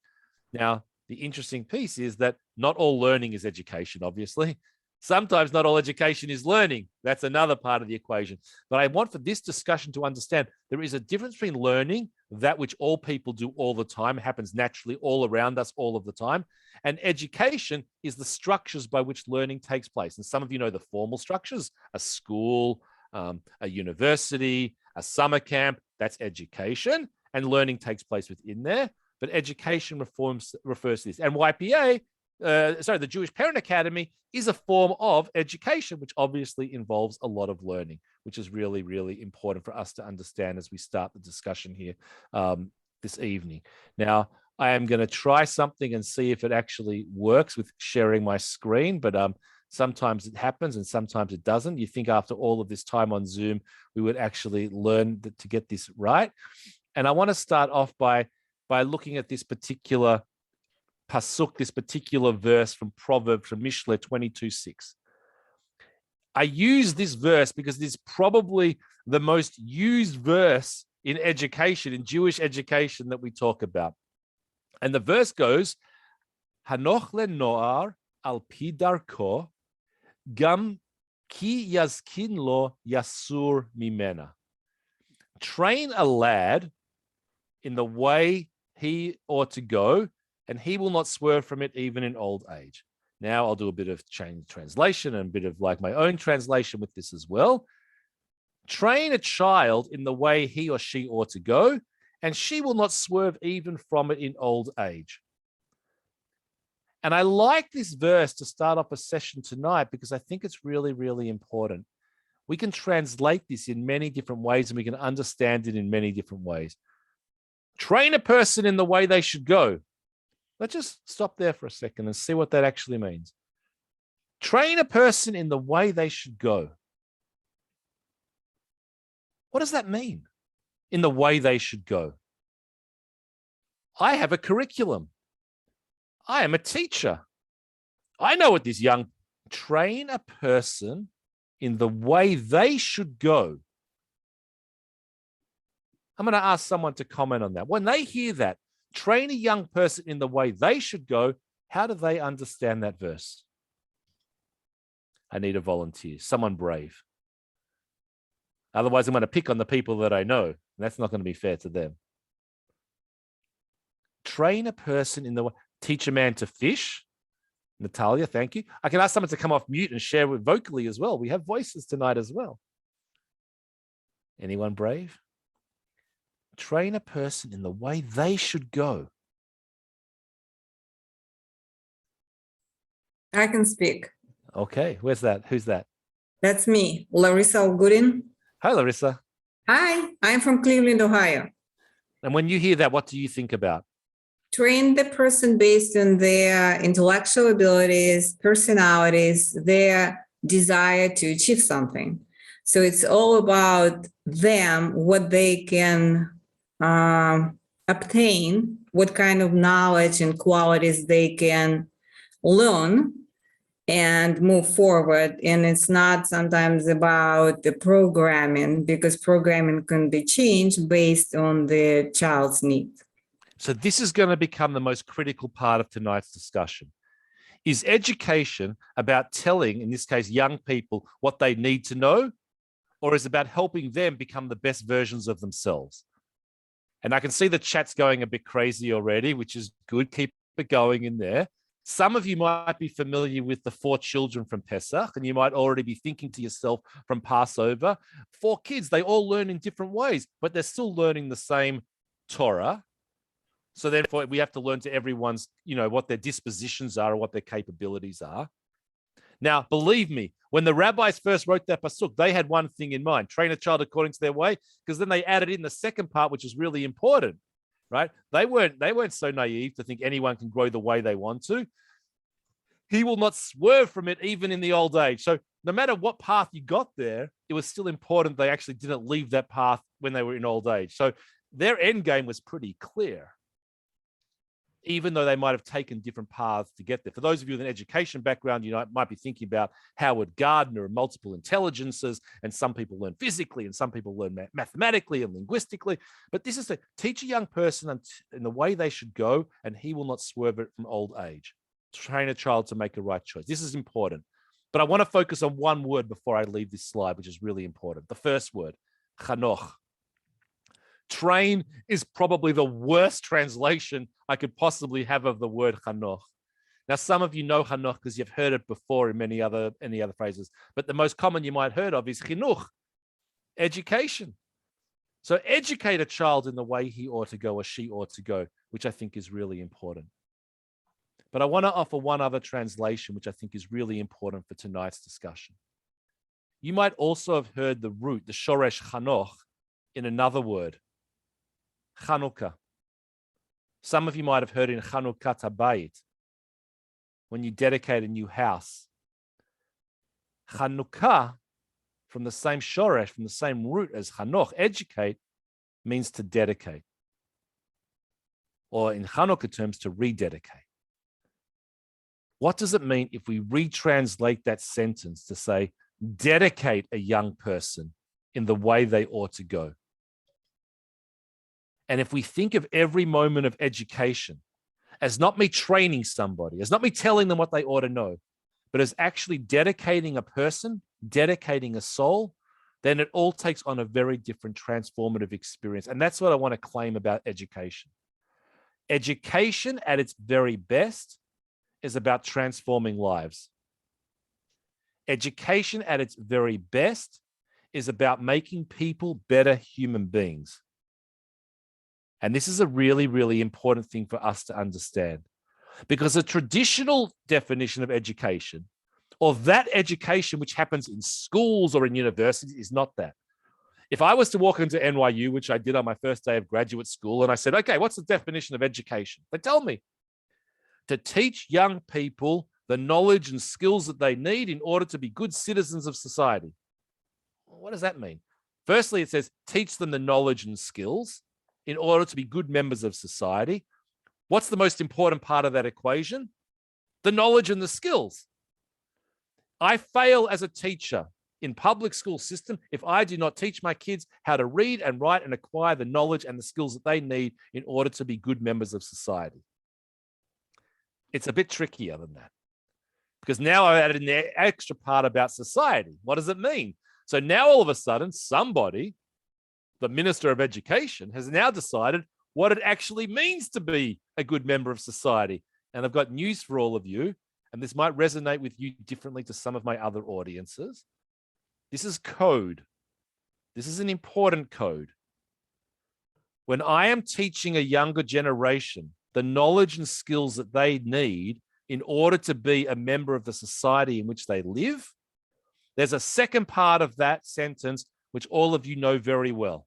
Now, the interesting piece is that not all learning is education, obviously. Sometimes not all education is learning. That's another part of the equation. But I want for this discussion to understand there is a difference between learning, that which all people do all the time, happens naturally all around us all of the time, and education is the structures by which learning takes place. And some of you know the formal structures, a school, a university, a summer camp, that's education, and learning takes place within there. But education refers to this. And YPA, the Jewish Parent Academy, is a form of education, which obviously involves a lot of learning, which is really, really important for us to understand as we start the discussion here this evening. Now, I am going to try something and see if it actually works with sharing my screen, but sometimes it happens and sometimes it doesn't. You think after all of this time on Zoom, we would actually learn to get this right. And I want to start off by looking at this particular pasuk, this particular verse from Proverbs, from Mishle 22:6. I use this verse because it is probably the most used verse in education, in Jewish education that we talk about. And the verse goes, Hanoch lenoar al pi darko, gam ki yazkin lo yasur mimena. Train a lad in the way he ought to go, and he will not swerve from it even in old age. Now I'll do a bit of translation and a bit of like my own translation with this as well. Train a child in the way he or she ought to go, and she will not swerve even from it in old age. And I like this verse to start off a session tonight because I think it's really, really important. We can translate this in many different ways and we can understand it in many different ways. Train a person in the way they should go. Let's just stop there for a second and see what that actually means. Train a person in the way they should go. What does that mean? In the way they should go. I have a curriculum. I am a teacher. I know what this young, train a person in the way they should go. I'm going to ask someone to comment on that. When they hear that, train a young person in the way they should go, how do they understand that verse? I need a volunteer, someone brave. Otherwise, I'm going to pick on the people that I know, and that's not going to be fair to them. Train a person in the way, teach a man to fish. Natalia, thank you. I can ask someone to come off mute and share with vocally as well. We have voices tonight as well. Anyone brave? Train a person in the way they should go. I can speak. Okay, where's that? Who's that? That's me, Larissa Algudin. Hi, Larissa. Hi, I'm from Cleveland, Ohio. And when you hear that, what do you think about? Train the person based on their intellectual abilities, personalities, their desire to achieve something. So it's all about them, what they can obtain, what kind of knowledge and qualities they can learn and move forward. And it's not sometimes about the programming, because programming can be changed based on the child's needs. So this is going to become the most critical part of tonight's discussion. Is education about telling, in this case, young people what they need to know, or is it about helping them become the best versions of themselves? And I can see the chat's going a bit crazy already, which is good. Keep it going in there. Some of you might be familiar with the 4 children from Pesach, and you might already be thinking to yourself from Passover, 4 kids, they all learn in different ways, but they're still learning the same Torah. So therefore, we have to learn to everyone's, what their dispositions are or what their capabilities are. Now, believe me, when the rabbis first wrote that pasuk, they had one thing in mind: train a child according to their way, because then they added in the second part, which is really important, right? They weren't so naive to think anyone can grow the way they want to. He will not swerve from it even in the old age. So no matter what path you got there, it was still important they actually didn't leave that path when they were in old age. So their end game was pretty clear, even though they might have taken different paths to get there. For those of you with an education background, you might be thinking about Howard Gardner and multiple intelligences, and some people learn physically and some people learn mathematically and linguistically. But this is to teach a young person in the way they should go, and he will not swerve it from old age. Train a child to make a right choice. This is important. But I want to focus on one word before I leave this slide, which is really important. The first word, chanoch. Train is probably the worst translation I could possibly have of the word chanoch. Now, some of you know chanoch because you've heard it before in many other phrases, but the most common you might heard of is chinuch, education. So educate a child in the way he ought to go or she ought to go, which I think is really important. But I want to offer one other translation, which I think is really important for tonight's discussion. You might also have heard the root, the shoresh chanoch, in another word, Chanukah. Some of you might have heard in Chanukat Habayit, when you dedicate a new house. Chanukah, from the same shoresh, from the same root as Chanoch, educate, means to dedicate. Or in Chanukah terms, to rededicate. What does it mean if we retranslate that sentence to say, dedicate a young person in the way they ought to go? And if we think of every moment of education as not me training somebody, as not me telling them what they ought to know, but as actually dedicating a person, dedicating a soul, then it all takes on a very different transformative experience. And that's what I want to claim about education. Education at its very best is about transforming lives. Education at its very best is about making people better human beings. And this is a really, really important thing for us to understand, because a traditional definition of education, or that education which happens in schools or in universities, is not that. If I was to walk into NYU, which I did on my first day of graduate school, and I said, okay, what's the definition of education? They tell me to teach young people the knowledge and skills that they need in order to be good citizens of society. What does that mean? Firstly, it says teach them the knowledge and skills in order to be good members of society. What's the most important part of that equation? The knowledge and the skills. I fail as a teacher in public school system if I do not teach my kids how to read and write and acquire the knowledge and the skills that they need in order to be good members of society. It's a bit trickier than that, because now I've added an extra part about society. What does it mean? So now all of a sudden, somebody, the Minister of Education, has now decided what it actually means to be a good member of society. And I've got news for all of you, and this might resonate with you differently to some of my other audiences. This is code. This is an important code. When I am teaching a younger generation the knowledge and skills that they need in order to be a member of the society in which they live, there's a second part of that sentence which all of you know very well.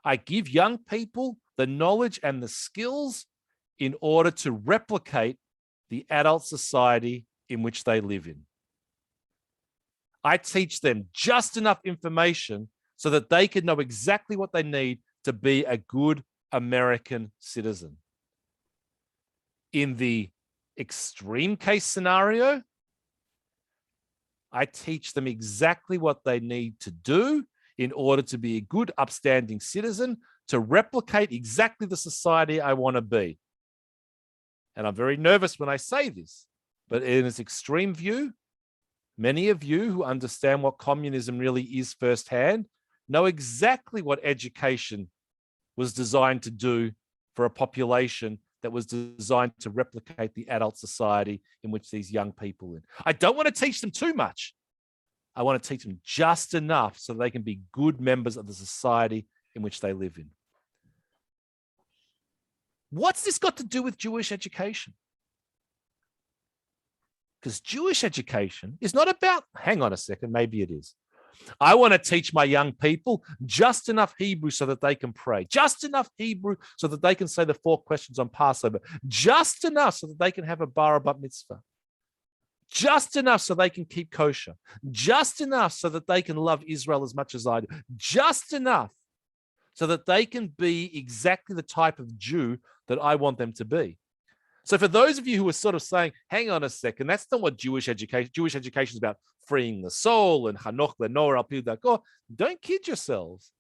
I give young people the knowledge and the skills in order to replicate the adult society in which they live in. I teach them just enough information so that they can know exactly what they need to be a good American citizen. In the extreme case scenario, I teach them exactly what they need to do in order to be a good, upstanding citizen, to replicate exactly the society I want to be. And I'm very nervous when I say this, but in its extreme view, many of you who understand what communism really is firsthand know exactly what education was designed to do for a population that was designed to replicate the adult society in which these young people live. I don't want to teach them too much. I want to teach them just enough so they can be good members of the society in which they live in. What's this got to do with Jewish education? Because Jewish education is not about, hang on a second, maybe it is. I want to teach my young people just enough Hebrew so that they can pray, just enough Hebrew so that they can say the 4 questions on Passover, just enough so that they can have a bar or bat mitzvah, just enough so they can keep kosher, just enough so that they can love Israel as much as I do, just enough so that they can be exactly the type of Jew that I want them to be. So for those of you who are sort of saying, hang on a second, that's not what Jewish education is about, freeing the soul and Hanoch Lenor Al Pi Darko, don't kid yourselves.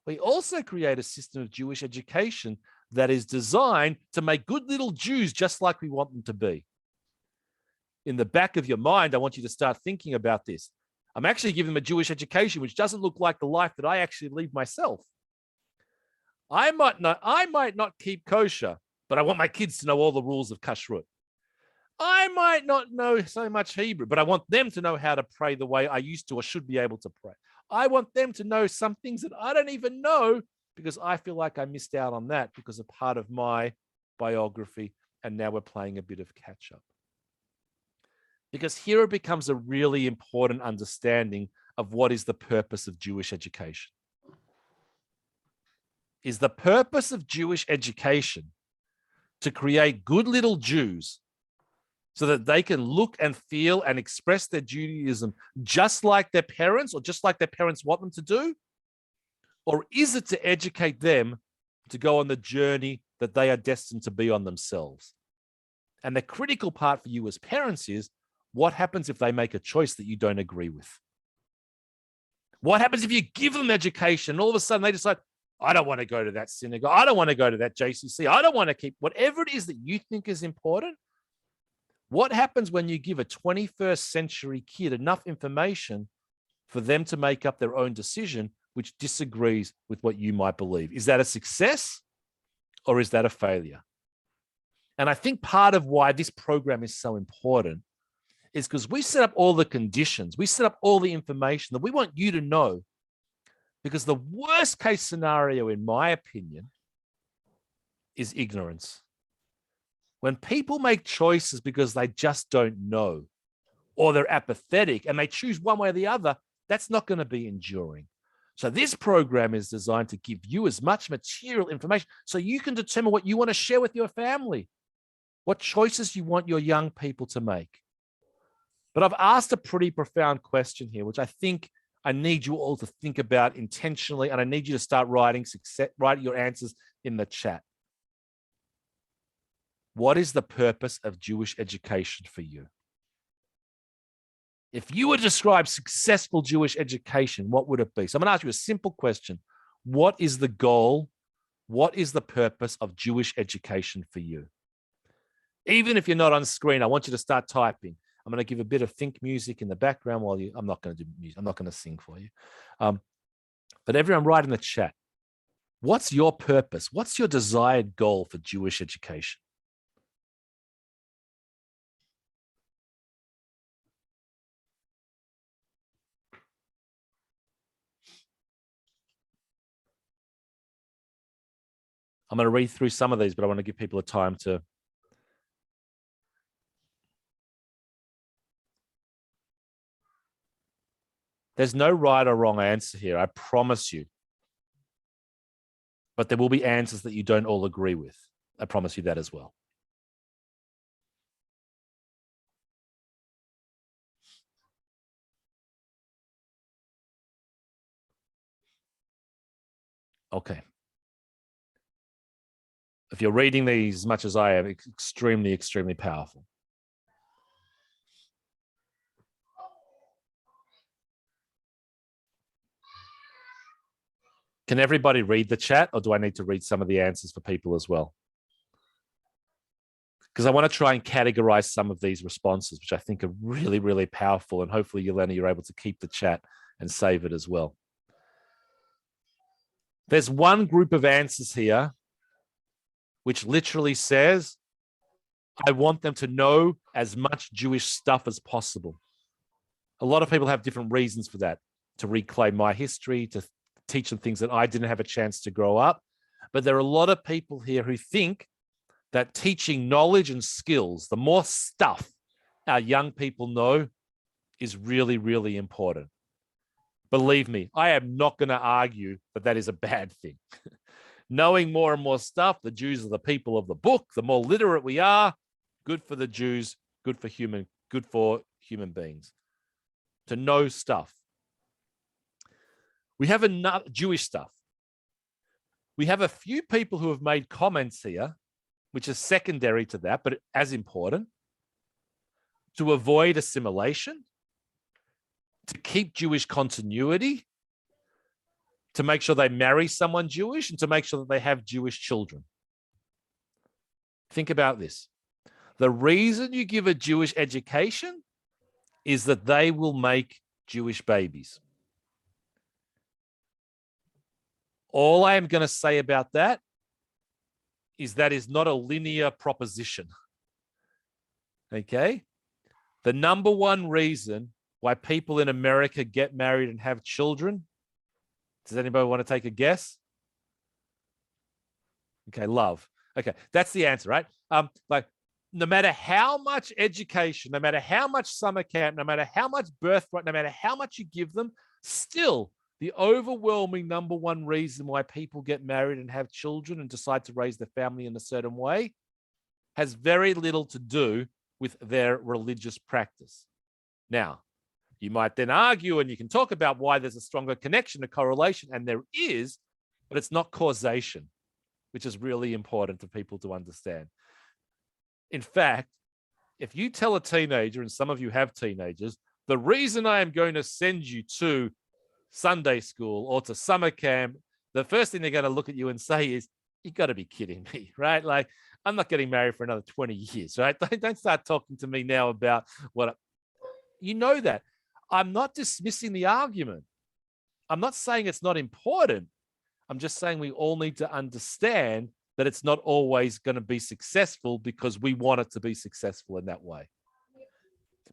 We also create a system of Jewish education that is designed to make good little Jews just like we want them to be. In the back of your mind, I want you to start thinking about this. I'm actually giving them a Jewish education which doesn't look like the life that I actually lead myself. I might not keep kosher, but I want my kids to know all the rules of kashrut. I might not know so much Hebrew, but I want them to know how to pray the way I used to or should be able to pray. I want them to know some things that I don't even know because I feel like I missed out on that because of part of my biography, and now we're playing a bit of catch up. Because here it becomes a really important understanding of what is the purpose of Jewish education. Is the purpose of Jewish education to create good little Jews so that they can look and feel and express their Judaism just like their parents or just like their parents want them to do? Or is it to educate them to go on the journey that they are destined to be on themselves? And the critical part for you as parents is, what happens if they make a choice that you don't agree with? What happens if you give them education and all of a sudden they decide, I don't want to go to that synagogue. I don't want to go to that JCC. I don't want to keep whatever it is that you think is important. What happens when you give a 21st century kid enough information for them to make up their own decision, which disagrees with what you might believe? Is that a success or is that a failure? And I think part of why this program is so important is because we set up all the conditions, we set up all the information that we want you to know. Because the worst case scenario, in my opinion, is ignorance. When people make choices because they just don't know, or they're apathetic and they choose one way or the other, that's not going to be enduring. So this program is designed to give you as much material information so you can determine what you want to share with your family, what choices you want your young people to make. But I've asked a pretty profound question here, which I think I need you all to think about intentionally, and I need you to start writing your answers in the chat. What is the purpose of Jewish education for you? If you were to describe successful Jewish education, what would it be? So I'm going to ask you a simple question. What is the goal? What is the purpose of Jewish education for you? Even if you're not on screen, I want you to start typing. I'm going to give a bit of think music in the background while I'm not going to do music. I'm not going to sing for you. But everyone write in the chat. What's your purpose? What's your desired goal for Jewish education? I'm going to read through some of these, but I want to give people a time to. There's no right or wrong answer here, I promise you. But there will be answers that you don't all agree with. I promise you that as well. Okay. If you're reading these as much as I am, it's extremely, extremely powerful. Can everybody read the chat, or do I need to read some of the answers for people as well? Because I want to try and categorize some of these responses, which I think are really, really powerful. And hopefully, Yelena, you're able to keep the chat and save it as well. There's one group of answers here which literally says, I want them to know as much Jewish stuff as possible. A lot of people have different reasons for that, to reclaim my history, to teach them things that I didn't have a chance to grow up. But there are a lot of people here who think that teaching knowledge and skills, the more stuff our young people know is really, really important. Believe me, I am not going to argue that that is a bad thing. Knowing more and more stuff, the Jews are the people of the book, the more literate we are, good for the Jews, good for human beings. To know stuff. We have enough Jewish stuff. We have a few people who have made comments here, which is secondary to that, but as important, to avoid assimilation, to keep Jewish continuity, to make sure they marry someone Jewish, and to make sure that they have Jewish children. Think about this. The reason you give a Jewish education is that they will make Jewish babies. All I am going to say about that is not a linear proposition. Okay? The number one reason why people in America get married and have children, does anybody want to take a guess? Okay, love. Okay, that's the answer, right? Like, no matter how much education, no matter how much summer camp, no matter how much birthright, no matter how much you give them, still the overwhelming number one reason why people get married and have children and decide to raise their family in a certain way has very little to do with their religious practice. Now, you might then argue and you can talk about why there's a stronger connection, a correlation, and there is, but it's not causation, which is really important for people to understand. In fact, if you tell a teenager, and some of you have teenagers, the reason I am going to send you to Sunday school or to summer camp, the first thing they're going to look at you and say is, you got to be kidding me, right? Like, I'm not getting married for another 20 years, right? Don't start talking to me now about you know that. I'm not dismissing the argument. I'm not saying it's not important. I'm just saying we all need to understand that it's not always going to be successful because we want it to be successful in that way.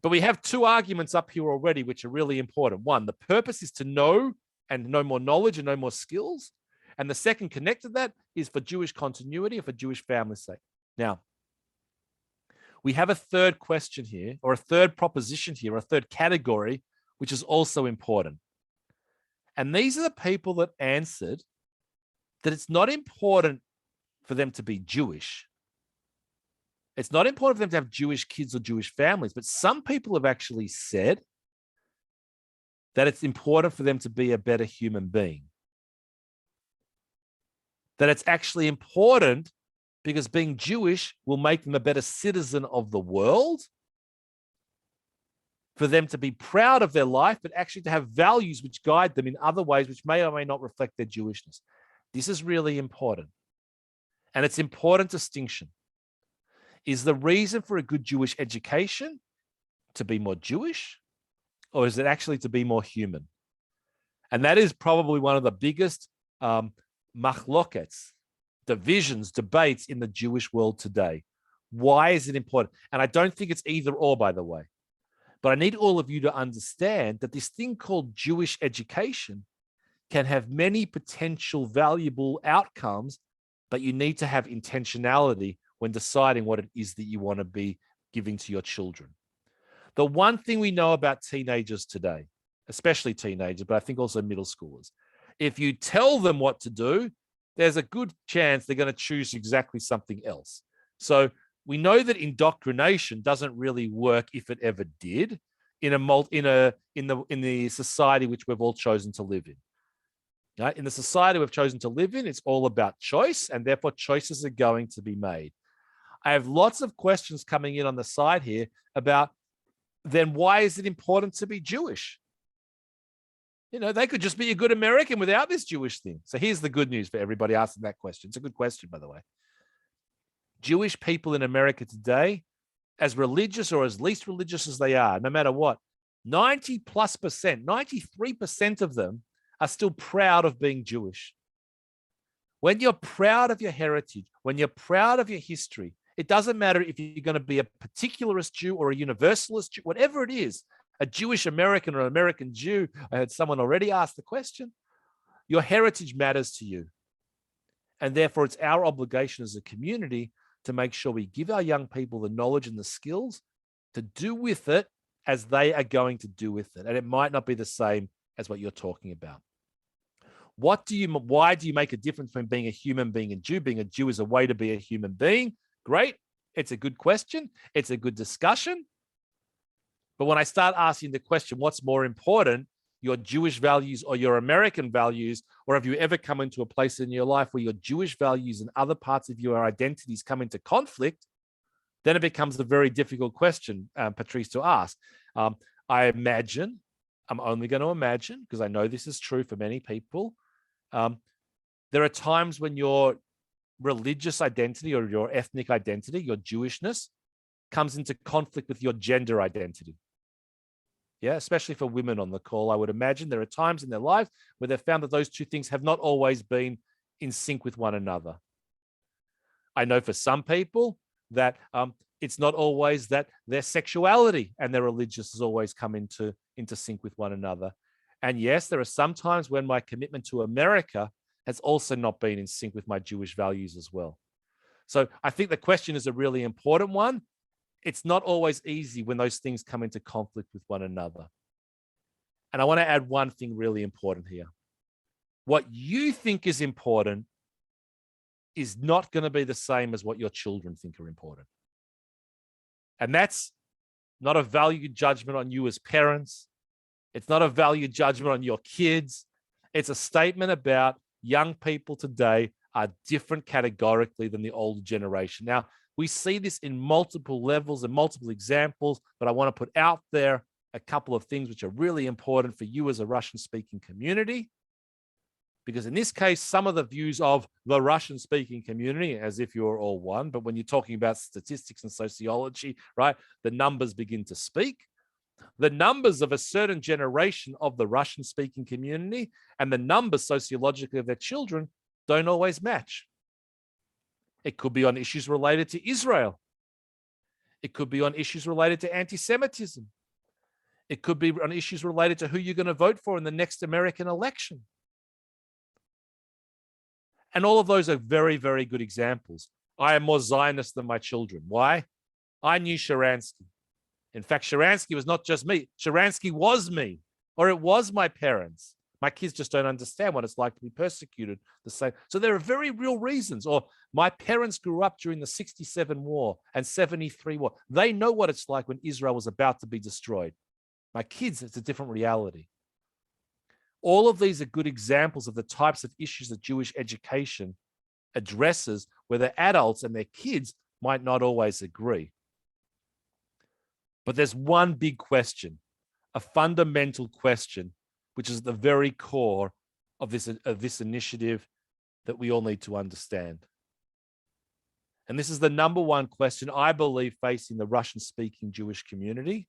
But we have two arguments up here already, which are really important. One, the purpose is to know and know more knowledge and know more skills. And the second, connected to that, is for Jewish continuity or for Jewish family's sake. Now, we have a third question here, or a third proposition here, or a third category, which is also important. And these are the people that answered that it's not important for them to be Jewish. It's not important for them to have Jewish kids or Jewish families, but some people have actually said that it's important for them to be a better human being. That it's actually important because being Jewish will make them a better citizen of the world, for them to be proud of their life, but actually to have values which guide them in other ways, which may or may not reflect their Jewishness. This is really important. And it's important distinction. Is the reason for a good Jewish education to be more Jewish, or is it actually to be more human? And that is probably one of the biggest machlokets, divisions, debates in the Jewish world today. Why is it important? And I don't think it's either or, by the way. But I need all of you to understand that this thing called Jewish education can have many potential valuable outcomes, but you need to have intentionality when deciding what it is that you want to be giving to your children. The one thing we know about teenagers today, especially teenagers, but I think also middle schoolers, if you tell them what to do, there's a good chance they're going to choose exactly something else. So we know that indoctrination doesn't really work, if it ever did, in the society which we've all chosen to live in. Right? In the society we've chosen to live in, it's all about choice, and therefore choices are going to be made. I have lots of questions coming in on the side here about, then why is it important to be Jewish? You know, they could just be a good American without this Jewish thing. So here's the good news for everybody asking that question. It's a good question, by the way. Jewish people in America today, as religious or as least religious as they are, no matter what, 90+%, 93% of them are still proud of being Jewish. When you're proud of your heritage, when you're proud of your history, it doesn't matter if you're going to be a particularist Jew or a universalist Jew, whatever it is, a Jewish American or an American Jew. I had someone already ask the question. Your heritage matters to you. And therefore, it's our obligation as a community to make sure we give our young people the knowledge and the skills to do with it as they are going to do with it. And it might not be the same as what you're talking about. Why do you make a difference between being a human being and Jew? Being a Jew is a way to be a human being. Great. It's a good question. It's a good discussion. But when I start asking the question, what's more important, your Jewish values or your American values? Or have you ever come into a place in your life where your Jewish values and other parts of your identities come into conflict? Then it becomes a very difficult question, Patrice, to ask. I imagine, I'm only going to imagine, because I know this is true for many people, there are times when your religious identity or your ethnic identity, your Jewishness, comes into conflict with your gender identity. Yeah, especially for women on the call, I would imagine there are times in their lives where they've found that those two things have not always been in sync with one another. I know for some people that it's not always that their sexuality and their religious has always come into sync with one another. And yes, there are some times when my commitment to America has also not been in sync with my Jewish values as well. So I think the question is a really important one. It's not always easy when those things come into conflict with one another. And I want to add one thing really important here. What you think is important is not going to be the same as what your children think are important. And that's not a value judgment on you as parents. It's not a value judgment on your kids. It's a statement about young people today are different categorically than the older generation. Now, we see this in multiple levels and multiple examples, but I want to put out there a couple of things which are really important for you as a Russian-speaking community. Because in this case, some of the views of the Russian-speaking community, as if you're all one, but when you're talking about statistics and sociology, right, the numbers begin to speak. The numbers of a certain generation of the Russian-speaking community and the numbers sociologically of their children don't always match. It could be on issues related to Israel. It could be on issues related to anti-Semitism. It could be on issues related to who you're going to vote for in the next American election. And all of those are very, very good examples. I am more Zionist than my children. Why? I knew Sharansky. In fact, Sharansky was not just me. Sharansky was me, or it was my parents. My kids just don't understand what it's like to be persecuted the same. So there are very real reasons. Or my parents grew up during the 67 war and 73 war. They know what it's like when Israel was about to be destroyed. My kids, it's a different reality. All of these are good examples of the types of issues that Jewish education addresses, where the adults and their kids might not always agree. But there's one big question, a fundamental question, which is at the very core of this initiative that we all need to understand. And this is the number one question I believe facing the Russian-speaking Jewish community,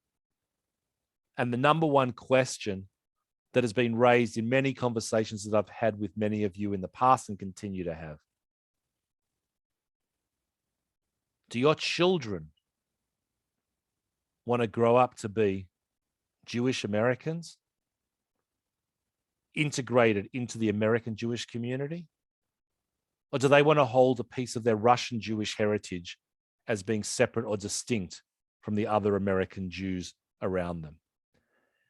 and the number one question that has been raised in many conversations that I've had with many of you in the past and continue to have. Do your children want to grow up to be Jewish Americans, integrated into the American Jewish community? Or do they want to hold a piece of their Russian Jewish heritage as being separate or distinct from the other American Jews around them?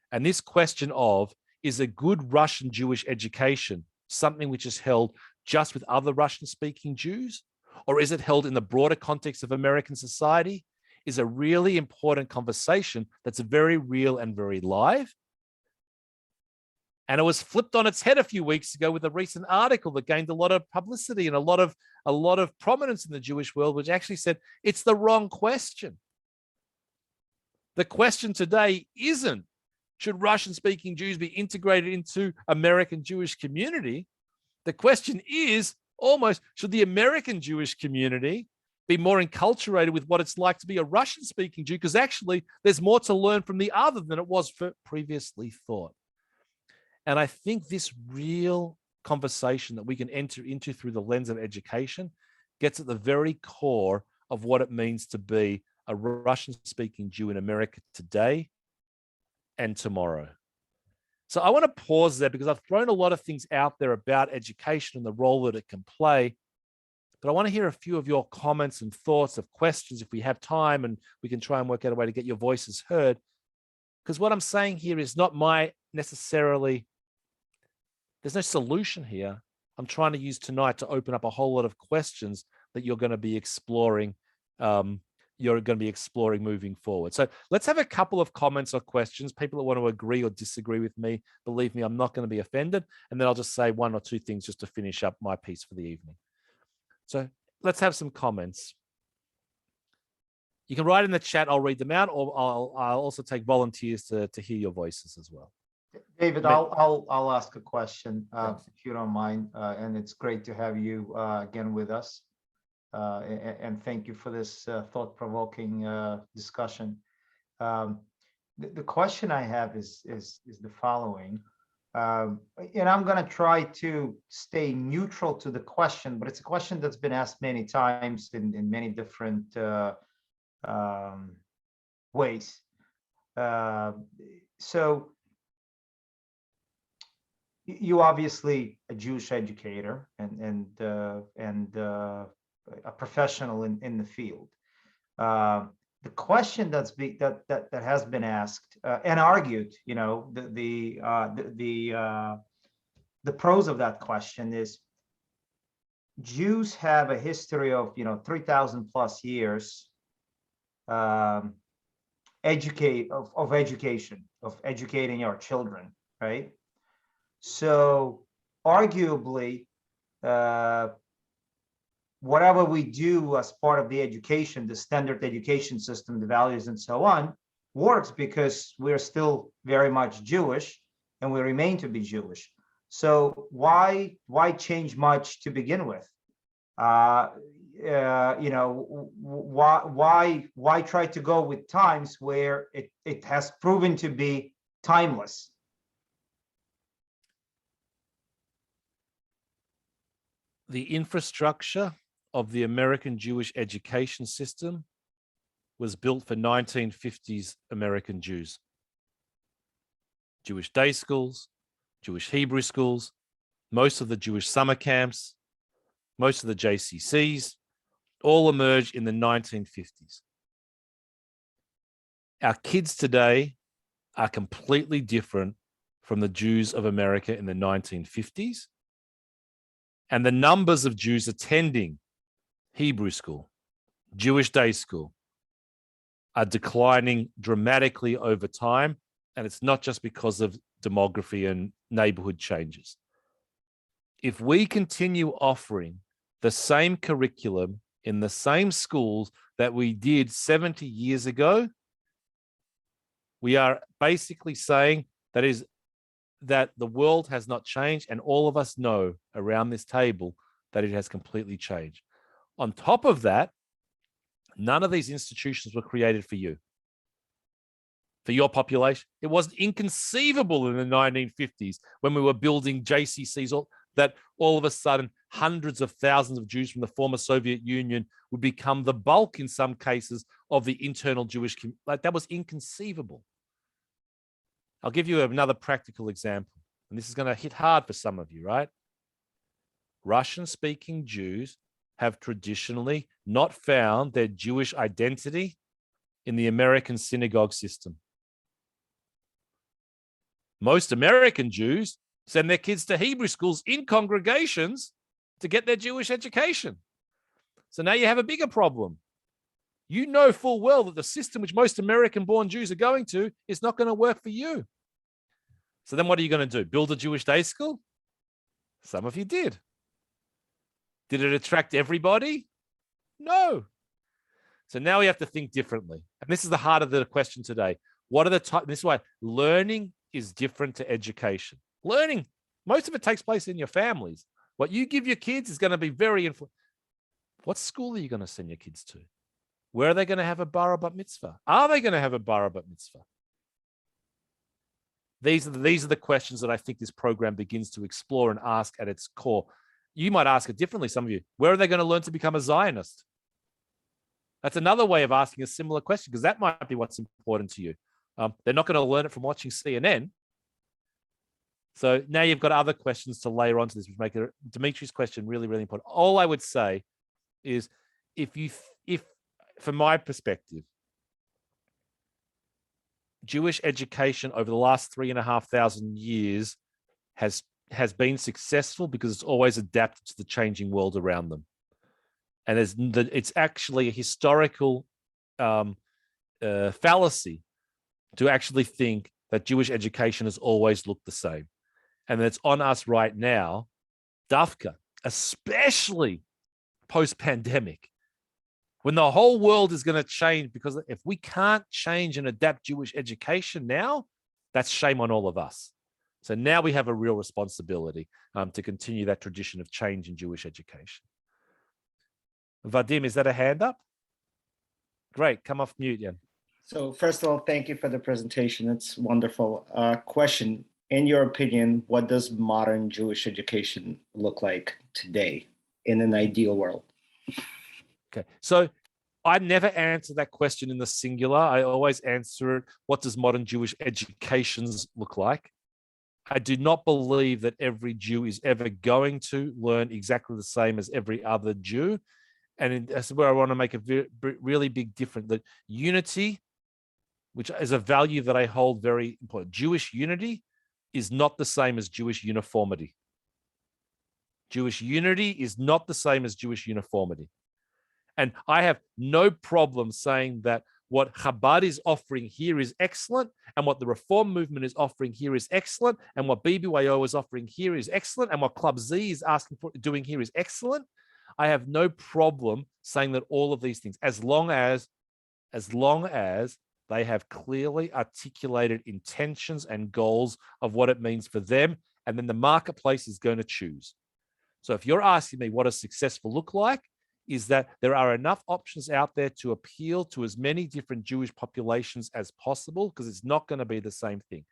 And this question of, is a good Russian Jewish education something which is held just with other Russian-speaking Jews? Or is it held in the broader context of American society? Is a really important conversation that's very real and very live. And it was flipped on its head a few weeks ago with a recent article that gained a lot of publicity and a lot of prominence in the Jewish world, which actually said it's the wrong question. The question today isn't, should Russian-speaking Jews be integrated into American Jewish community? The question is almost, should the American Jewish community be more enculturated with what it's like to be a Russian-speaking Jew? Because actually, there's more to learn from the other than it was previously thought. And I think this real conversation that we can enter into through the lens of education gets at the very core of what it means to be a Russian-speaking Jew in America today and tomorrow. So I want to pause there because I've thrown a lot of things out there about education and the role that it can play. But I want to hear a few of your comments and thoughts of questions if we have time, and we can try and work out a way to get your voices heard. Because what I'm saying here is not necessarily, there's no solution here. I'm trying to use tonight to open up a whole lot of questions that you're going to be exploring. You're going to be exploring moving forward. So let's have a couple of comments or questions. People that want to agree or disagree with me, believe me, I'm not going to be offended. And then I'll just say one or two things just to finish up my piece for the evening. So let's have some comments. You can write in the chat, I'll read them out, or I'll also take volunteers to hear your voices as well. David, I'll ask a question, Yes. if you don't mind, and it's great to have you again with us. And thank you for this thought-provoking discussion. The question I have is the following, and I'm going to try to stay neutral to the question, but it's a question that's been asked many times in many different ways. So you obviously a Jewish educator and a professional in the field. The question that has been asked and argued, you know, the pros of that question is Jews have a history of 3,000 plus years educating our children, right? So arguably, whatever we do as part of the education, the standard education system, the values and so on, works because we're still very much Jewish and we remain to be Jewish. So why change much to begin with? Why try to go with times where it has proven to be timeless? The infrastructure of the American Jewish education system was built for 1950s American Jews. Jewish day schools, Jewish Hebrew schools, most of the Jewish summer camps, most of the JCCs, all emerged in the 1950s. Our kids today are completely different from the Jews of America in the 1950s. And the numbers of Jews attending Hebrew school, Jewish day school, are declining dramatically over time. And it's not just because of demography and neighborhood changes. If we continue offering the same curriculum in the same schools that we did 70 years ago, we are basically saying that the world has not changed, and all of us know around this table that it has completely changed. On top of that, none of these institutions were created for you, for your population. It wasn't inconceivable in the 1950s when we were building JCCs that all of a sudden hundreds of thousands of Jews from the former Soviet Union would become the bulk in some cases of the internal Jewish community. Like, that was inconceivable. I'll give you another practical example, and this is going to hit hard for some of you, right? Russian-speaking Jews have traditionally not found their Jewish identity in the American synagogue system. Most American Jews send their kids to Hebrew schools in congregations to get their Jewish education. So now you have a bigger problem. You know full well that the system which most American-born Jews are going to is not going to work for you. So then what are you going to do? Build a Jewish day school? Some of you did. Did it attract everybody? No. So now we have to think differently. And this is the heart of the question today. What are the types? This is why learning is different to education. Learning, most of it takes place in your families. What you give your kids is going to be very influential. What school are you going to send your kids to? Where are they going to have a bar or bat mitzvah? Are they going to have a bar or bat mitzvah? These are the questions that I think this program begins to explore and ask at its core. You might ask it differently, some of you. Where are they going to learn to become a Zionist? That's another way of asking a similar question, because that might be what's important to you. They're not going to learn it from watching CNN. So now you've got other questions to layer onto this, which make Dimitri's question really, really important. All I would say is if from my perspective, Jewish education over the last 3,500 years has been successful because it's always adapted to the changing world around them. And it's actually a historical fallacy to actually think that Jewish education has always looked the same. And it's on us right now, dafka, especially post-pandemic, when the whole world is going to change, because if we can't change and adapt Jewish education now, that's shame on all of us. So now we have a real responsibility to continue that tradition of change in Jewish education. Vadim, is that a hand up? Great, come off mute, Jan. So first of all, thank you for the presentation. It's wonderful. Question, in your opinion, what does modern Jewish education look like today in an ideal world? Okay, so I never answer that question in the singular. I always answer it, what does modern Jewish educations look like? I do not believe that every Jew is ever going to learn exactly the same as every other Jew. And that's where I want to make a really big difference, that unity, which is a value that I hold very important. Jewish unity is not the same as Jewish uniformity. Jewish unity is not the same as Jewish uniformity. And I have no problem saying that what Chabad is offering here is excellent, and what the Reform movement is offering here is excellent, and what BBYO is offering here is excellent, and what Club Z is doing here is excellent. I have no problem saying that all of these things, as long as they have clearly articulated intentions and goals of what it means for them, and then the marketplace is going to choose. So if you're asking me what does successful look like, is that there are enough options out there to appeal to as many different Jewish populations as possible, because it's not going to be the same thing.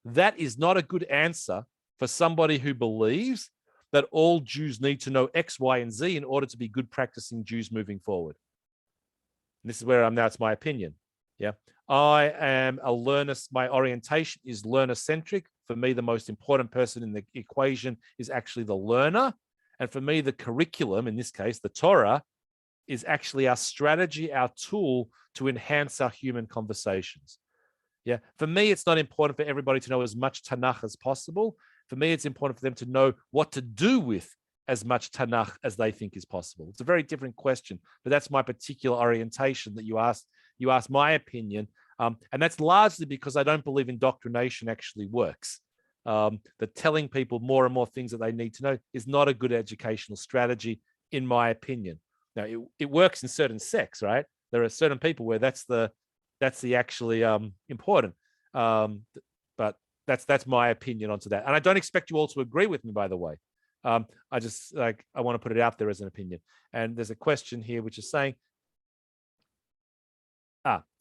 That is not a good answer for somebody who believes that all Jews need to know X, Y, and Z in order to be good practicing Jews moving forward. And this is where I'm now, it's my opinion. Yeah, I am a learner. My orientation is learner-centric. For me, the most important person in the equation is actually the learner. And for me, the curriculum, in this case, the Torah, is actually our strategy, our tool to enhance our human conversations. Yeah, for me, it's not important for everybody to know as much Tanakh as possible. For me, it's important for them to know what to do with as much Tanakh as they think is possible. It's a very different question, but that's my particular orientation that you asked. You asked my opinion, and that's largely because I don't believe indoctrination actually works. That telling people more and more things that they need to know is not a good educational strategy, in my opinion. Now, it works in certain sects, right? There are certain people where that's the actually important. But that's my opinion onto that. And I don't expect you all to agree with me, by the way. I just I want to put it out there as an opinion. And there's a question here which is saying,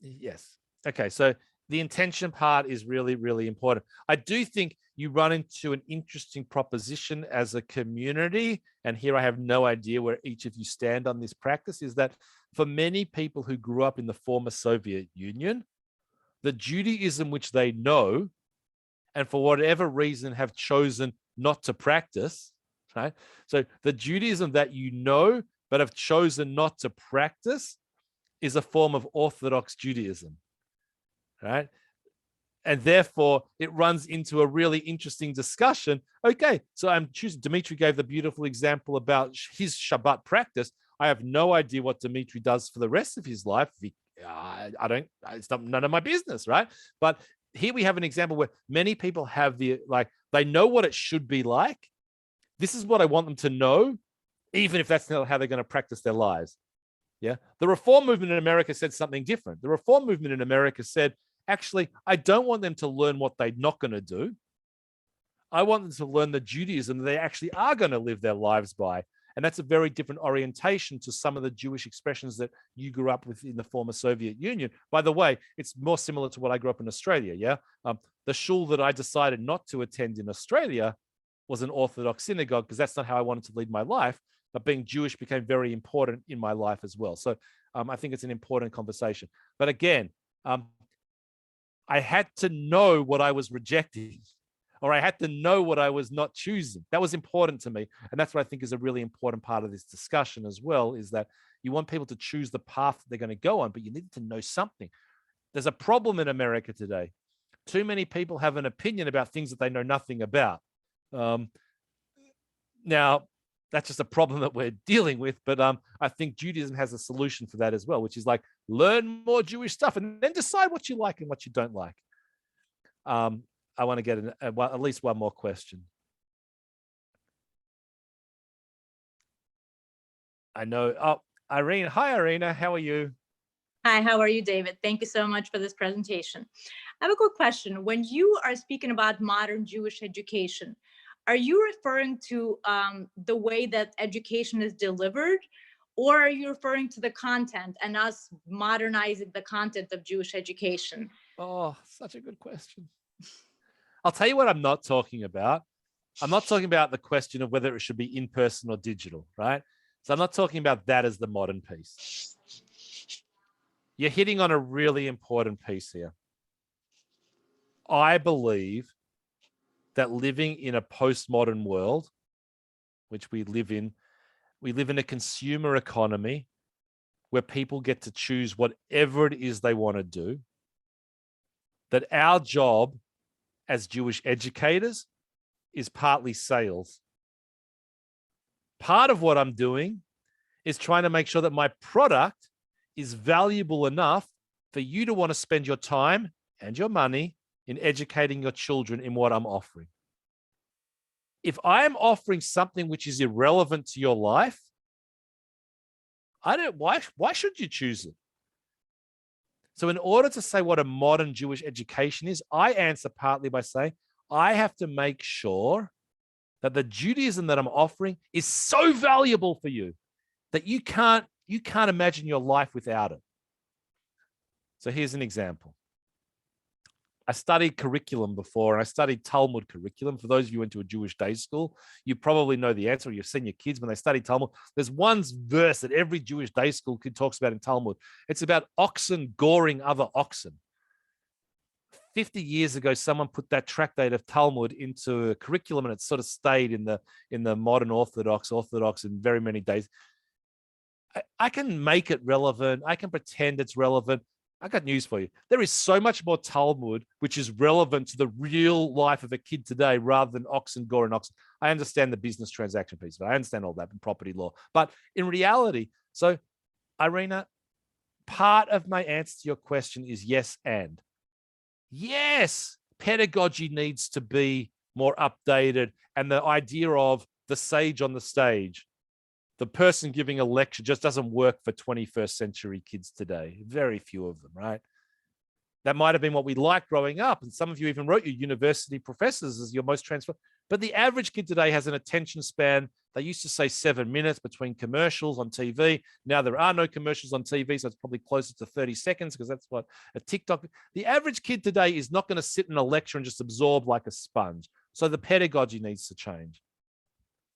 yes. Okay, so the intention part is really, really important. I do think you run into an interesting proposition as a community, and here I have no idea where each of you stand on this practice, is that for many people who grew up in the former Soviet Union, the Judaism which they know, and for whatever reason have chosen not to practice, right? So the Judaism that you know, but have chosen not to practice, is a form of Orthodox Judaism, right? And therefore, it runs into a really interesting discussion. Okay, so I'm choosing, Dimitri gave the beautiful example about his Shabbat practice. I have no idea what Dimitri does for the rest of his life. It's none of my business, right? But here we have an example where many people have they know what it should be like. This is what I want them to know, even if that's not how they're going to practice their lives. Yeah. The Reform movement in America said something different. The Reform movement in America said, actually, I don't want them to learn what they're not going to do. I want them to learn the Judaism that they actually are going to live their lives by. And that's a very different orientation to some of the Jewish expressions that you grew up with in the former Soviet Union. By the way, it's more similar to what I grew up in Australia. Yeah. The shul that I decided not to attend in Australia was an Orthodox synagogue, because that's not how I wanted to lead my life. But being Jewish became very important in my life as well. So I think it's an important conversation. But again, I had to know what I was rejecting. or I had to know what I was not choosing. That was important to me. And that's what I think is a really important part of this discussion as well, is that you want people to choose the path that they're going to go on, but you need to know something. There's a problem in America today. Too many people have an opinion about things that they know nothing about. Now, that's just a problem that we're dealing with, but I think Judaism has a solution for that as well, which is like, learn more Jewish stuff and then decide what you like and what you don't like. I want to get at least one more question. I know, Irene. Hi, Irina, how are you? Hi, how are you, David? Thank you so much for this presentation. I have a quick question. When you are speaking about modern Jewish education, are you referring to the way that education is delivered, or are you referring to the content and us modernizing the content of Jewish education? Oh, such a good question. I'll tell you what I'm not talking about. I'm not talking about the question of whether it should be in person or digital, right? So I'm not talking about that as the modern piece. You're hitting on a really important piece here. I believe that living in a postmodern world, which we live in a consumer economy where people get to choose whatever it is they want to do, that our job as Jewish educators is partly sales. Part of what I'm doing is trying to make sure that my product is valuable enough for you to want to spend your time and your money in educating your children in what I'm offering. If I am offering something which is irrelevant to your life, why should you choose it? So in order to say what a modern Jewish education is, I answer partly by saying, I have to make sure that the Judaism that I'm offering is so valuable for you that you can't imagine your life without it. So here's an example. I studied curriculum before, and I studied Talmud curriculum. For those of you who went to a Jewish day school, you probably know the answer. You've seen your kids when they study Talmud. There's one verse that every Jewish day school kid talks about in Talmud. It's about oxen goring other oxen. 50 years ago, someone put that tractate of Talmud into a curriculum, and it sort of stayed in the modern Orthodox in very many days. I can make it relevant. I can pretend it's relevant. I got news for you. There is so much more Talmud which is relevant to the real life of a kid today rather than oxen goring oxen. I understand the business transaction piece, but I understand all that in property law. But in reality, so Irina, part of my answer to your question is yes and. Yes, pedagogy needs to be more updated, and the idea of the sage on the stage, the person giving a lecture, just doesn't work for 21st century kids today. Very few of them, right? That might have been what we liked growing up. And some of you even wrote your university professors as your most transfer. But the average kid today has an attention span. They used to say 7 minutes between commercials on TV. Now there are no commercials on TV, so it's probably closer to 30 seconds because that's what a TikTok. The average kid today is not going to sit in a lecture and just absorb like a sponge. So the pedagogy needs to change.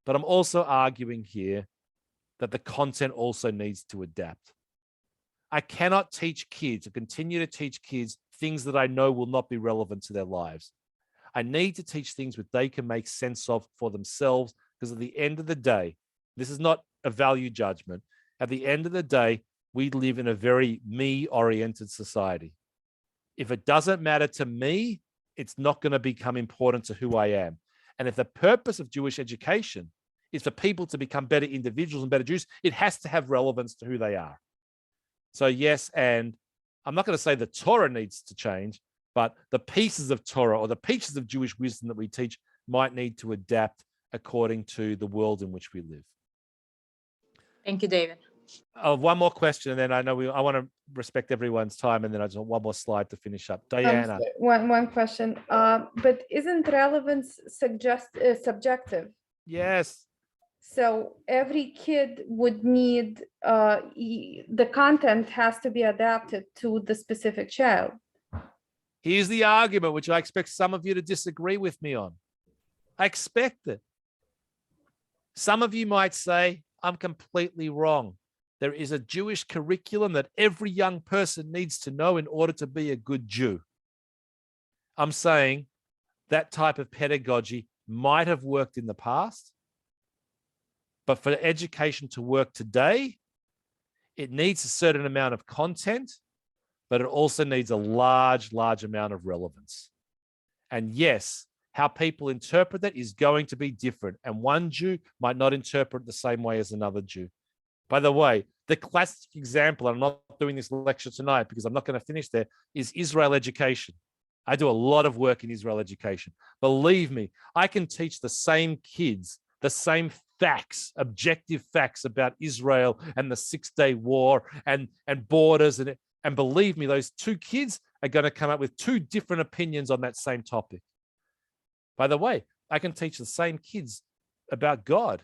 But I'm also arguing here that the content also needs to adapt. I cannot teach kids or continue to teach kids things that I know will not be relevant to their lives. I need to teach things that they can make sense of for themselves, because at the end of the day, this is not a value judgment. At the end of the day, we live in a very me-oriented society. If it doesn't matter to me, it's not going to become important to who I am. And if the purpose of Jewish education is for people to become better individuals and better Jews, it has to have relevance to who they are. So yes, and I'm not going to say the Torah needs to change, but the pieces of Torah or the pieces of Jewish wisdom that we teach might need to adapt according to the world in which we live. Thank you, David. One more question, and then I want to respect everyone's time, and then I just want one more slide to finish up. Diana. One question, but isn't relevance subjective? Yes. So every kid would need, the content has to be adapted to the specific child. Here's the argument, which I expect some of you to disagree with me on. I expect it. Some of you might say, I'm completely wrong. There is a Jewish curriculum that every young person needs to know in order to be a good Jew. I'm saying that type of pedagogy might have worked in the past, but for education to work today, it needs a certain amount of content, but it also needs a large amount of relevance. And yes, how people interpret that is going to be different. And one Jew might not interpret it the same way as another Jew. By the way, the classic example, and I'm not doing this lecture tonight because I'm not going to finish there, is Israel education. I do a lot of work in Israel education. Believe me, I can teach the same kids the same facts, objective facts about Israel and the 6-day war and borders. And believe me, those two kids are going to come up with two different opinions on that same topic. By the way, I can teach the same kids about God.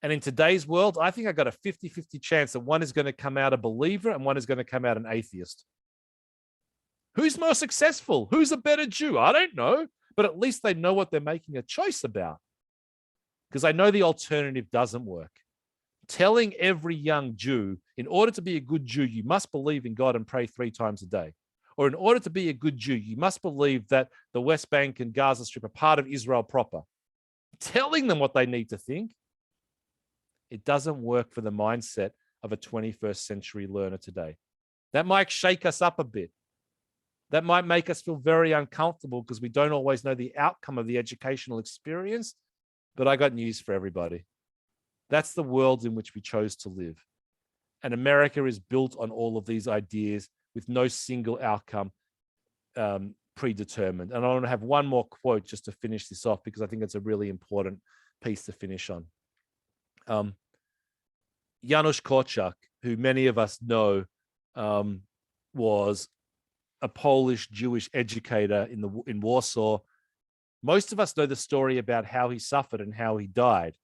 And in today's world, I think I got a 50-50 chance that one is going to come out a believer and one is going to come out an atheist. Who's more successful? Who's a better Jew? I don't know, but at least they know what they're making a choice about. Because I know the alternative doesn't work. Telling every young Jew, in order to be a good Jew, you must believe in God and pray 3 times a day. Or in order to be a good Jew, you must believe that the West Bank and Gaza Strip are part of Israel proper. Telling them what they need to think, it doesn't work for the mindset of a 21st century learner today. That might shake us up a bit. That might make us feel very uncomfortable because we don't always know the outcome of the educational experience. But I got news for everybody. That's the world in which we chose to live. And America is built on all of these ideas with no single outcome predetermined. And I want to have one more quote just to finish this off because I think it's a really important piece to finish on. Janusz Korczak, who many of us know, was a Polish Jewish educator in Warsaw. Most of us know the story about how he suffered and how he died.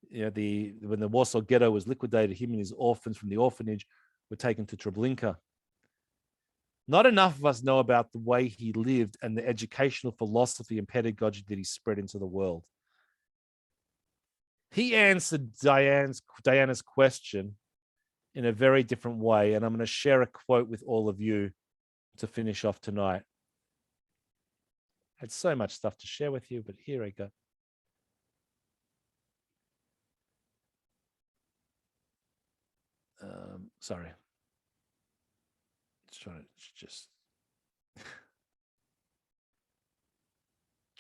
You know, when the Warsaw Ghetto was liquidated, him and his orphans from the orphanage were taken to Treblinka. Not enough of us know about the way he lived and the educational philosophy and pedagogy that he spread into the world. He answered Diana's question in a very different way, and I'm going to share a quote with all of you to finish off tonight. I had so much stuff to share with you, but here I go. Sorry.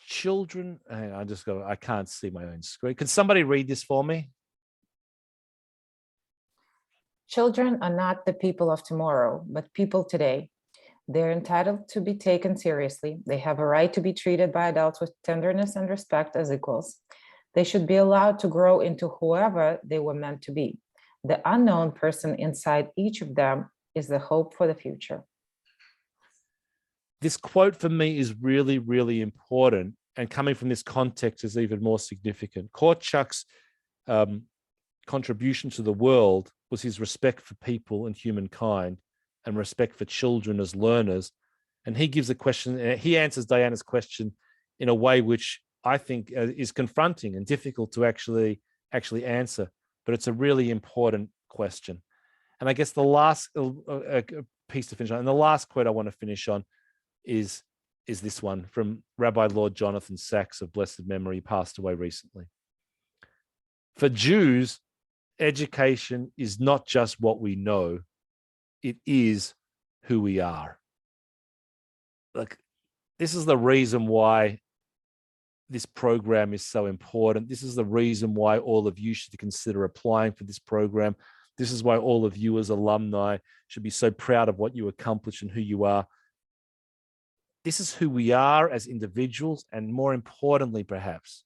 Children, I can't see my own screen. Can somebody read this for me? Children are not the people of tomorrow, but people today. They're entitled to be taken seriously. They have a right to be treated by adults with tenderness and respect as equals. They should be allowed to grow into whoever they were meant to be. The unknown person inside each of them is the hope for the future. This quote for me is really, really important, and coming from this context is even more significant. Korczak's contribution to the world was his respect for people and humankind and respect for children as learners. And he gives a question, he answers Diana's question in a way which I think is confronting and difficult to actually answer, but it's a really important question. And I guess the last piece to finish on, and the last quote I want to finish on is this one from Rabbi Lord Jonathan Sachs of blessed memory, passed away recently. For Jews, education is not just what we know, it is who we are. Like, this is the reason why this program is so important. This is the reason why all of you should consider applying for this program. This is why all of you as alumni should be so proud of what you accomplish and who you are. This is who we are as individuals, and more importantly, perhaps,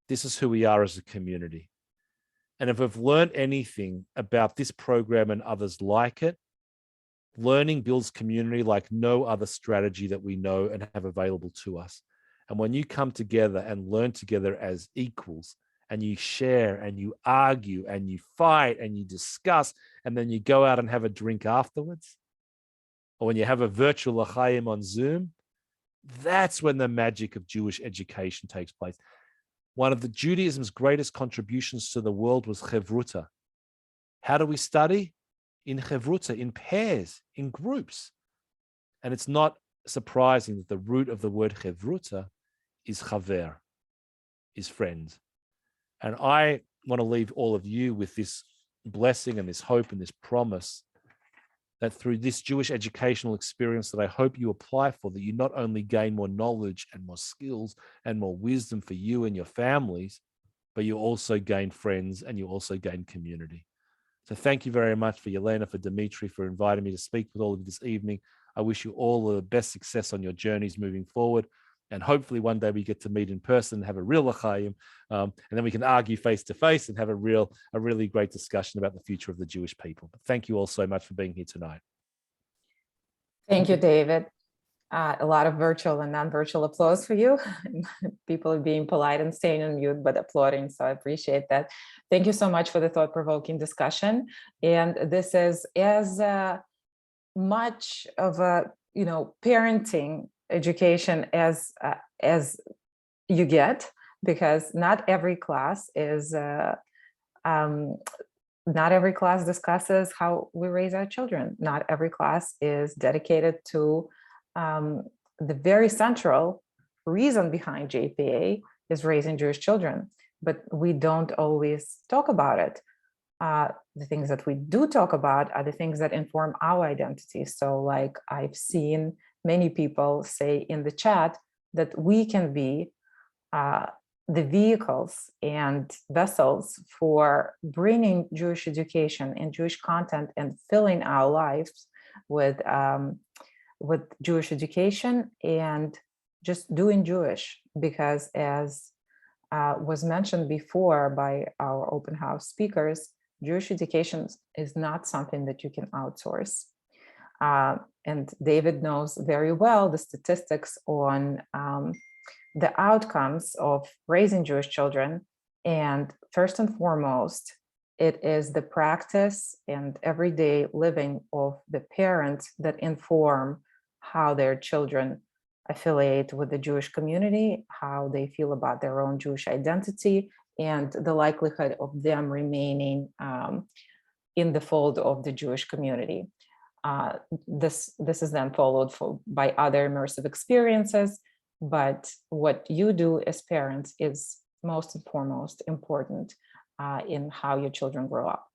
this is who we are as a community. And if we've learned anything about this program and others like it, learning builds community like no other strategy that we know and have available to us. And when you come together and learn together as equals, and you share and you argue and you fight and you discuss, and then you go out and have a drink afterwards, or when you have a virtual l'chaim on Zoom, that's when the magic of Jewish education takes place. One of the Judaism's greatest contributions to the world was chevruta. How do we study? In chevruta, in pairs, in groups. And it's not surprising that the root of the word chevruta is chaver, is friend. And I want to leave all of you with this blessing and this hope and this promise that through this Jewish educational experience that I hope you apply for, that you not only gain more knowledge and more skills and more wisdom for you and your families, but you also gain friends and you also gain community. So thank you very much for Yelena, for Dimitri, for inviting me to speak with all of you this evening. I wish you all the best success on your journeys moving forward. And hopefully one day we get to meet in person and have a real l'chaim, and then we can argue face to face and have a really great discussion about the future of the Jewish people. But thank you all so much for being here tonight. Thank you, David. A lot of virtual and non-virtual applause for you. People are being polite and staying on mute, but applauding. So I appreciate that. Thank you so much for the thought-provoking discussion. And this is as much of a, parenting education as you get, because not every class discusses how we raise our children. Not every class is dedicated to the very central reason behind JPA is raising Jewish children, but we don't always talk about it. The things that we do talk about are the things that inform our identity. So like I've seen many people say in the chat that we can be the vehicles and vessels for bringing Jewish education and Jewish content and filling our lives with Jewish education and just doing Jewish, because as was mentioned before by our open house speakers, Jewish education is not something that you can outsource. And David knows very well the statistics on the outcomes of raising Jewish children. And first and foremost, it is the practice and everyday living of the parents that inform how their children affiliate with the Jewish community, how they feel about their own Jewish identity, and the likelihood of them remaining in the fold of the Jewish community. This is then followed by other immersive experiences, but what you do as parents is most and foremost important in how your children grow up.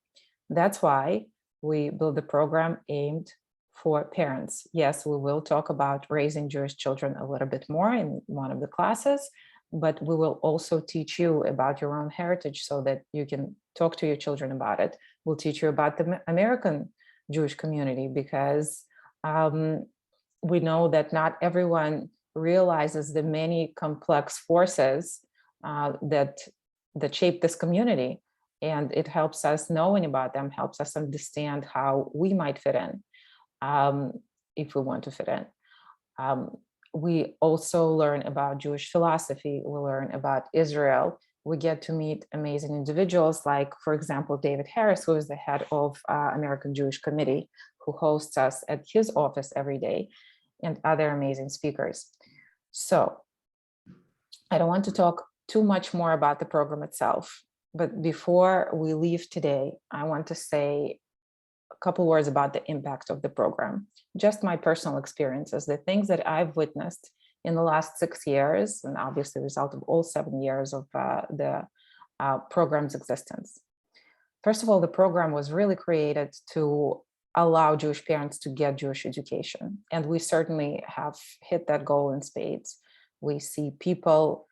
That's why we build a program aimed for parents. Yes, we will talk about raising Jewish children a little bit more in one of the classes, but we will also teach you about your own heritage so that you can talk to your children about it. We'll teach you about the American Jewish community, because we know that not everyone realizes the many complex forces that shape this community. And it helps us knowing about them, helps us understand how we might fit in, if we want to fit in. We also learn about Jewish philosophy. We learn about Israel. We get to meet amazing individuals like, for example, David Harris, who is the head of American Jewish Committee, who hosts us at his office every day, and other amazing speakers. So I don't want to talk too much more about the program itself, but before we leave today, I want to say a couple words about the impact of the program. Just my personal experiences, the things that I've witnessed in the last 6 years, and obviously the result of all 7 years of the program's existence. First of all, the program was really created to allow Jewish parents to get Jewish education. And we certainly have hit that goal in spades. We see people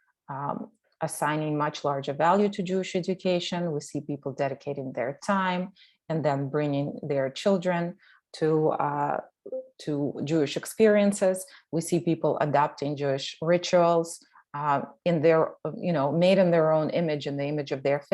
assigning much larger value to Jewish education. We see people dedicating their time and then bringing their children to Jewish experiences. We see people adopting Jewish rituals in their, made in their own image, in the image of their family.